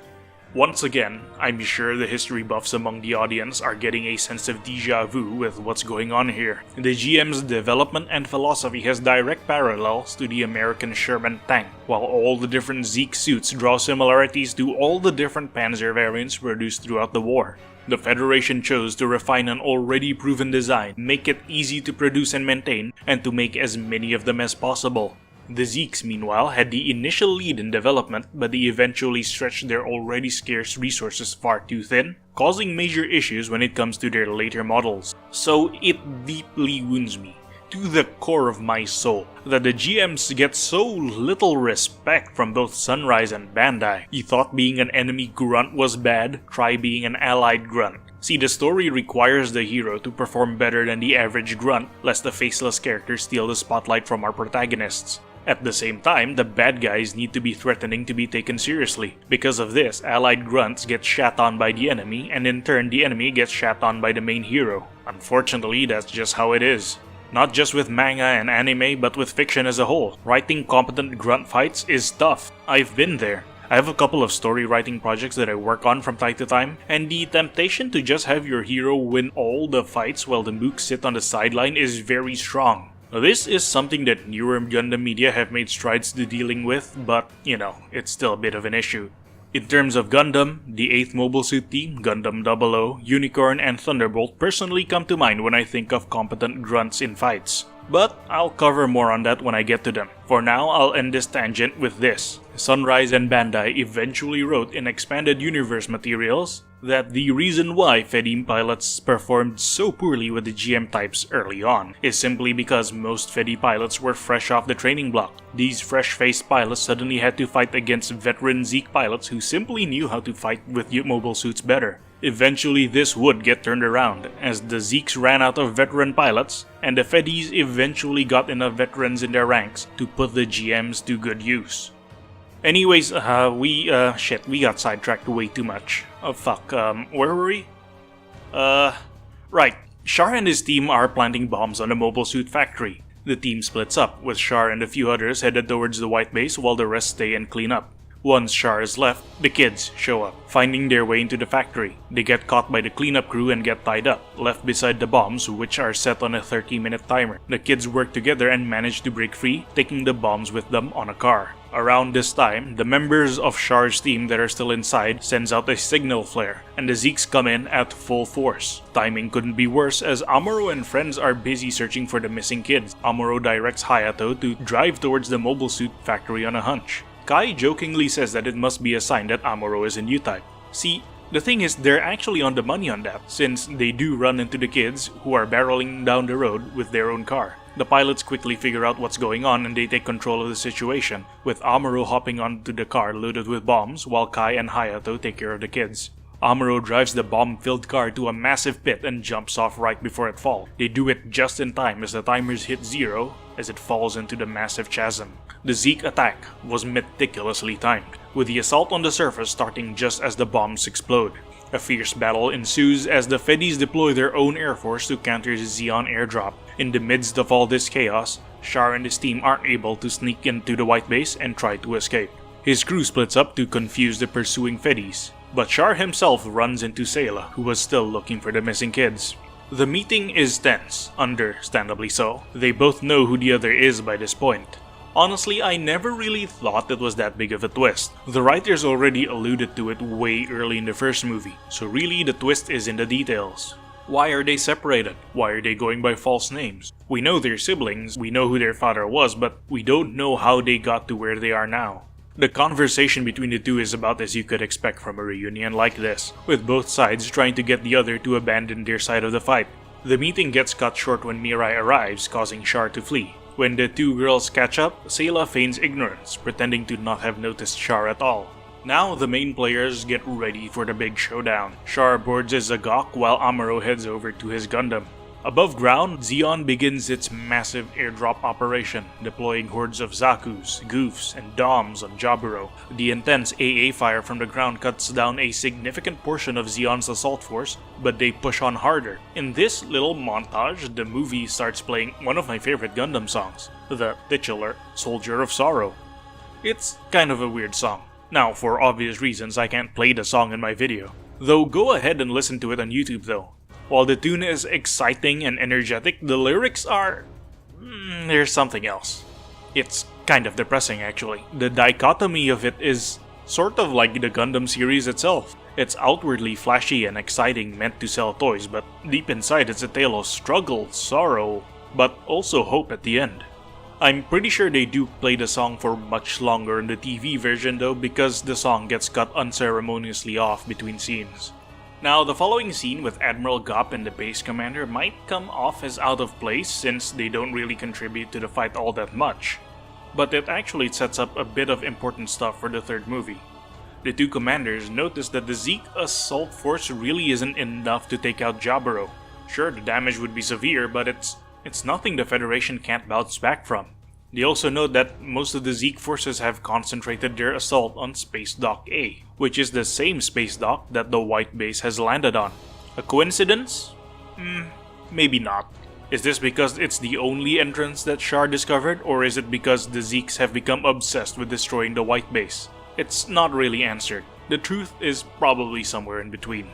Once again, I'm sure the history buffs among the audience are getting a sense of déjà vu with what's going on here. The GM's development and philosophy has direct parallels to the American Sherman tank, while all the different Zeke suits draw similarities to all the different Panzer variants produced throughout the war. The Federation chose to refine an already proven design, make it easy to produce and maintain, and to make as many of them as possible. The Zeeks, meanwhile, had the initial lead in development, but they eventually stretched their already scarce resources far too thin, causing major issues when it comes to their later models. So it deeply wounds me, to the core of my soul, that the GMs get so little respect from both Sunrise and Bandai. You thought being an enemy grunt was bad? Try being an allied grunt. See, the story requires the hero to perform better than the average grunt, lest the faceless characters steal the spotlight from our protagonists. At the same time, the bad guys need to be threatening to be taken seriously. Because of this, allied grunts get shat on by the enemy, and in turn the enemy gets shat on by the main hero. Unfortunately, that's just how it is. Not just with manga and anime, but with fiction as a whole. Writing competent grunt fights is tough. I've been there. I have a couple of story writing projects that I work on from time to time, and the temptation to just have your hero win all the fights while the mooks sit on the sideline is very strong. This is something that newer Gundam media have made strides to dealing with, but, it's still a bit of an issue. In terms of Gundam, the 8th Mobile Suit Team, Gundam 00, Unicorn, and Thunderbolt personally come to mind when I think of competent grunts in fights. But I'll cover more on that when I get to them. For now, I'll end this tangent with this. Sunrise and Bandai eventually wrote in Expanded Universe materials that the reason why Fedim pilots performed so poorly with the GM types early on is simply because most Fedi pilots were fresh off the training block. These fresh-faced pilots suddenly had to fight against veteran Zeke pilots who simply knew how to fight with mobile suits better. Eventually this would get turned around, as the Zeeks ran out of veteran pilots, and the Fedis eventually got enough veterans in their ranks to put the GMs to good use. Anyways, we got sidetracked way too much. Where were we? Right. Char and his team are planting bombs on the mobile suit factory. The team splits up, with Char and a few others headed towards the white base while the rest stay and clean up. Once Char is left, the kids show up, finding their way into the factory. They get caught by the cleanup crew and get tied up, left beside the bombs, which are set on a 30-minute timer. The kids work together and manage to break free, taking the bombs with them on a car. Around this time, the members of Char's team that are still inside sends out a signal flare, and the Zeeks come in at full force. Timing couldn't be worse, as Amuro and friends are busy searching for the missing kids. Amuro directs Hayato to drive towards the mobile suit factory on a hunch. Kai jokingly says that it must be a sign that Amuro is a new type. See, the thing is, they're actually on the money on that, since they do run into the kids who are barreling down the road with their own car. The pilots quickly figure out what's going on and they take control of the situation, with Amuro hopping onto the car loaded with bombs while Kai and Hayato take care of the kids. Amuro drives the bomb-filled car to a massive pit and jumps off right before it falls. They do it just in time as the timers hit 0 as it falls into the massive chasm. The Zeke attack was meticulously timed, with the assault on the surface starting just as the bombs explode. A fierce battle ensues as the Fedis deploy their own air force to counter the Zeon airdrop. In the midst of all this chaos, Char and his team aren't able to sneak into the white base and try to escape. His crew splits up to confuse the pursuing Fedis, but Char himself runs into Sayla, who was still looking for the missing kids. The meeting is tense, understandably so. They both know who the other is by this point. Honestly, I never really thought it was that big of a twist. The writers already alluded to it way early in the first movie, so really the twist is in the details. Why are they separated? Why are they going by false names? We know they're siblings, we know who their father was, but we don't know how they got to where they are now. The conversation between the two is about as you could expect from a reunion like this, with both sides trying to get the other to abandon their side of the fight. The meeting gets cut short when Mirai arrives, causing Char to flee. When the two girls catch up, Sayla feigns ignorance, pretending to not have noticed Char at all. Now the main players get ready for the big showdown. Char boards his Zagok while Amuro heads over to his Gundam. Above ground, Zeon begins its massive airdrop operation, deploying hordes of Zakus, Goofs, and Doms on Jaburo. The intense AA fire from the ground cuts down a significant portion of Zeon's assault force, but they push on harder. In this little montage, the movie starts playing one of my favorite Gundam songs, the titular Soldier of Sorrow. It's kind of a weird song. Now, for obvious reasons, I can't play the song in my video. Though go ahead and listen to it on YouTube though. While the tune is exciting and energetic, the lyrics are... there's something else. It's kind of depressing actually. The dichotomy of it is sort of like the Gundam series itself. It's outwardly flashy and exciting, meant to sell toys, but deep inside it's a tale of struggle, sorrow, but also hope at the end. I'm pretty sure they do play the song for much longer in the TV version though, because the song gets cut unceremoniously off between scenes. Now, the following scene with Admiral Gop and the base commander might come off as out of place since they don't really contribute to the fight all that much, but it actually sets up a bit of important stuff for the third movie. The two commanders notice that the Zeke assault force really isn't enough to take out Jaburo. Sure, the damage would be severe, but it's nothing the Federation can't bounce back from. They also note that most of the Zeke forces have concentrated their assault on Space Dock A, which is the same space dock that the White Base has landed on. A coincidence? Maybe not. Is this because it's the only entrance that Char discovered, or is it because the Zeeks have become obsessed with destroying the White Base? It's not really answered. The truth is probably somewhere in between.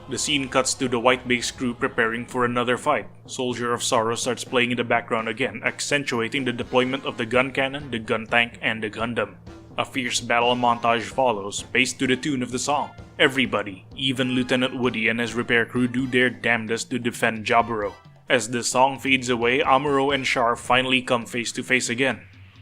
The scene cuts to the White Base crew preparing for another fight. Soldier of Sorrow starts playing in the background again, accentuating the deployment of the gun cannon, the gun tank, and the Gundam. A fierce battle montage follows, paced to the tune of the song. Everybody, even Lieutenant Woody and his repair crew, do their damnedest to defend Jaburo. As the song fades away, Amuro and Char finally come face to face again.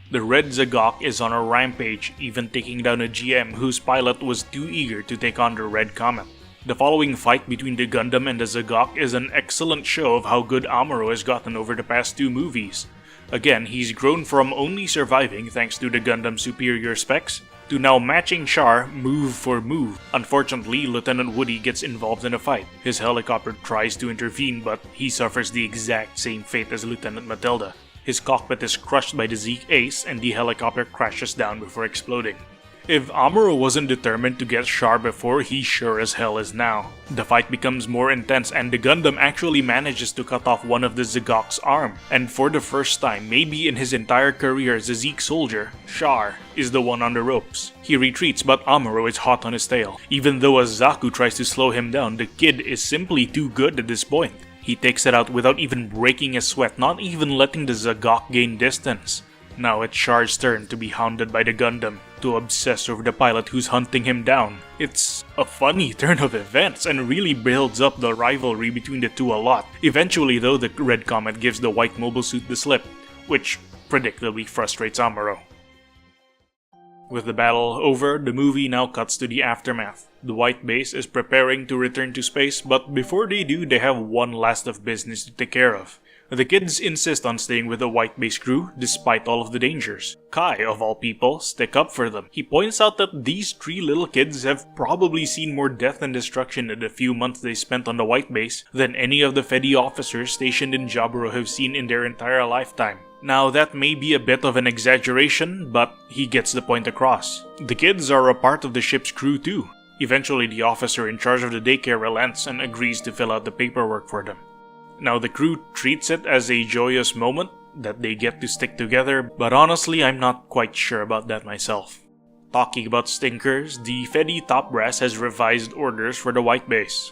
The Red Zagok is on a rampage, even taking down a GM whose pilot was too eager to take on the Red Comet. The following fight between the Gundam and the Zagok is an excellent show of how good Amuro has gotten over the past two movies. Again, he's grown from only surviving thanks to the Gundam's superior specs, to now matching Char move for move. Unfortunately, Lieutenant Woody gets involved in a fight. His helicopter tries to intervene, but he suffers the exact same fate as Lieutenant Matilda. His cockpit is crushed by the Zeke Ace and the helicopter crashes down before exploding. If Amuro wasn't determined to get Char before, he sure as hell is now. The fight becomes more intense and the Gundam actually manages to cut off one of the Zagok's arm. And for the first time, maybe in his entire career as a Zeke soldier, Char is the one on the ropes. He retreats, but Amuro is hot on his tail. Even though a Zaku tries to slow him down, the kid is simply too good at this point. He takes it out without even breaking a sweat, not even letting the Zagok gain distance. Now it's Char's turn to be hounded by the Gundam, to obsess over the pilot who's hunting him down. It's a funny turn of events and really builds up the rivalry between the two a lot. Eventually though, the Red Comet gives the white mobile suit the slip, which predictably frustrates Amuro. With the battle over, the movie now cuts to the aftermath. The White Base is preparing to return to space, but before they do, they have one last of business to take care of. The kids insist on staying with the White Base crew despite all of the dangers. Kai, of all people, stick up for them. He points out that these three little kids have probably seen more death and destruction in the few months they spent on the White Base than any of the Fedi officers stationed in Jaburo have seen in their entire lifetime. Now that may be a bit of an exaggeration, but he gets the point across. The kids are a part of the ship's crew too. Eventually, the officer in charge of the daycare relents and agrees to fill out the paperwork for them. Now, the crew treats it as a joyous moment that they get to stick together, but honestly, I'm not quite sure about that myself. Talking about stinkers, the Fedi top brass has revised orders for the White Base.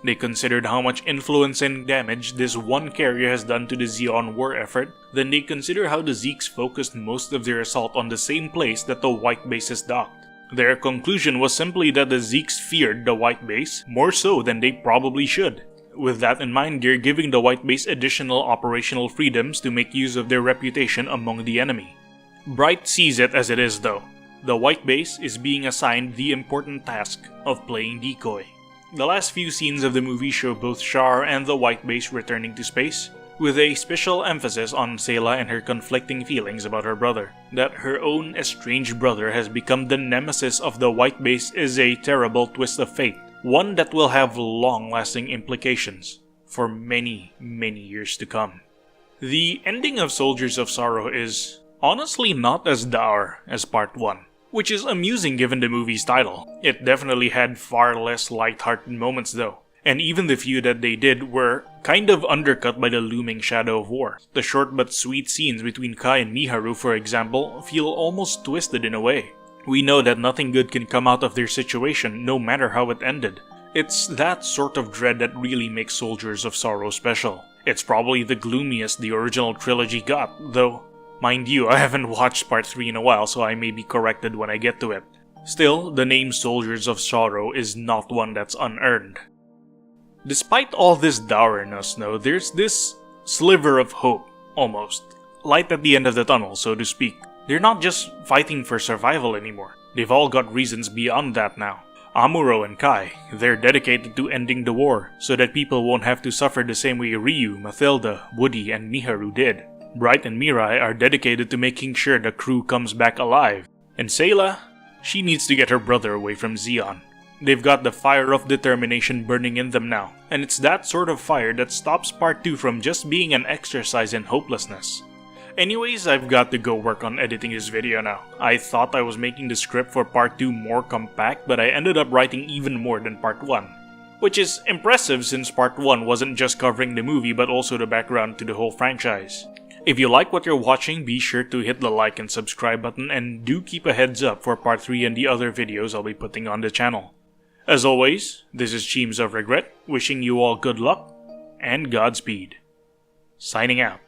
They considered how much influence and damage this one carrier has done to the Zeon war effort, then they consider how the Zeeks focused most of their assault on the same place that the White Base is docked. Their conclusion was simply that the Zeeks feared the White Base more so than they probably should. With that in mind, they're giving the White Base additional operational freedoms to make use of their reputation among the enemy. Bright sees it as it is though. The White Base is being assigned the important task of playing decoy. The last few scenes of the movie show both Char and the White Base returning to space, with a special emphasis on Sayla and her conflicting feelings about her brother. That her own estranged brother has become the nemesis of the White Base is a terrible twist of fate, one that will have long-lasting implications for many, many years to come. The ending of Soldiers of Sorrow is honestly not as dour as Part 1. Which is amusing given the movie's title. It definitely had far less light-hearted moments though, and even the few that they did were kind of undercut by the looming shadow of war. The short but sweet scenes between Kai and Miharu, for example, feel almost twisted in a way. We know that nothing good can come out of their situation, no matter how it ended. It's that sort of dread that really makes Soldiers of Sorrow special. It's probably the gloomiest the original trilogy got, though. Mind you, I haven't watched Part 3 in a while, so I may be corrected when I get to it. Still, the name Soldiers of Sorrow is not one that's unearned. Despite all this dourness, though, there's this sliver of hope, almost. Light at the end of the tunnel, so to speak. They're not just fighting for survival anymore. They've all got reasons beyond that now. Amuro and Kai, they're dedicated to ending the war, so that people won't have to suffer the same way Ryu, Mathilda, Woody, and Miharu did. Bright and Mirai are dedicated to making sure the crew comes back alive. And Sayla, she needs to get her brother away from Zeon. They've got the fire of determination burning in them now, and it's that sort of fire that stops Part 2 from just being an exercise in hopelessness. Anyways, I've got to go work on editing this video now. I thought I was making the script for Part 2 more compact, but I ended up writing even more than Part 1. Which is impressive since Part 1 wasn't just covering the movie but also the background to the whole franchise. If you like what you're watching, be sure to hit the like and subscribe button, and do keep a heads up for Part 3 and the other videos I'll be putting on the channel. As always, this is Cheems of Regret, wishing you all good luck and Godspeed. Signing out.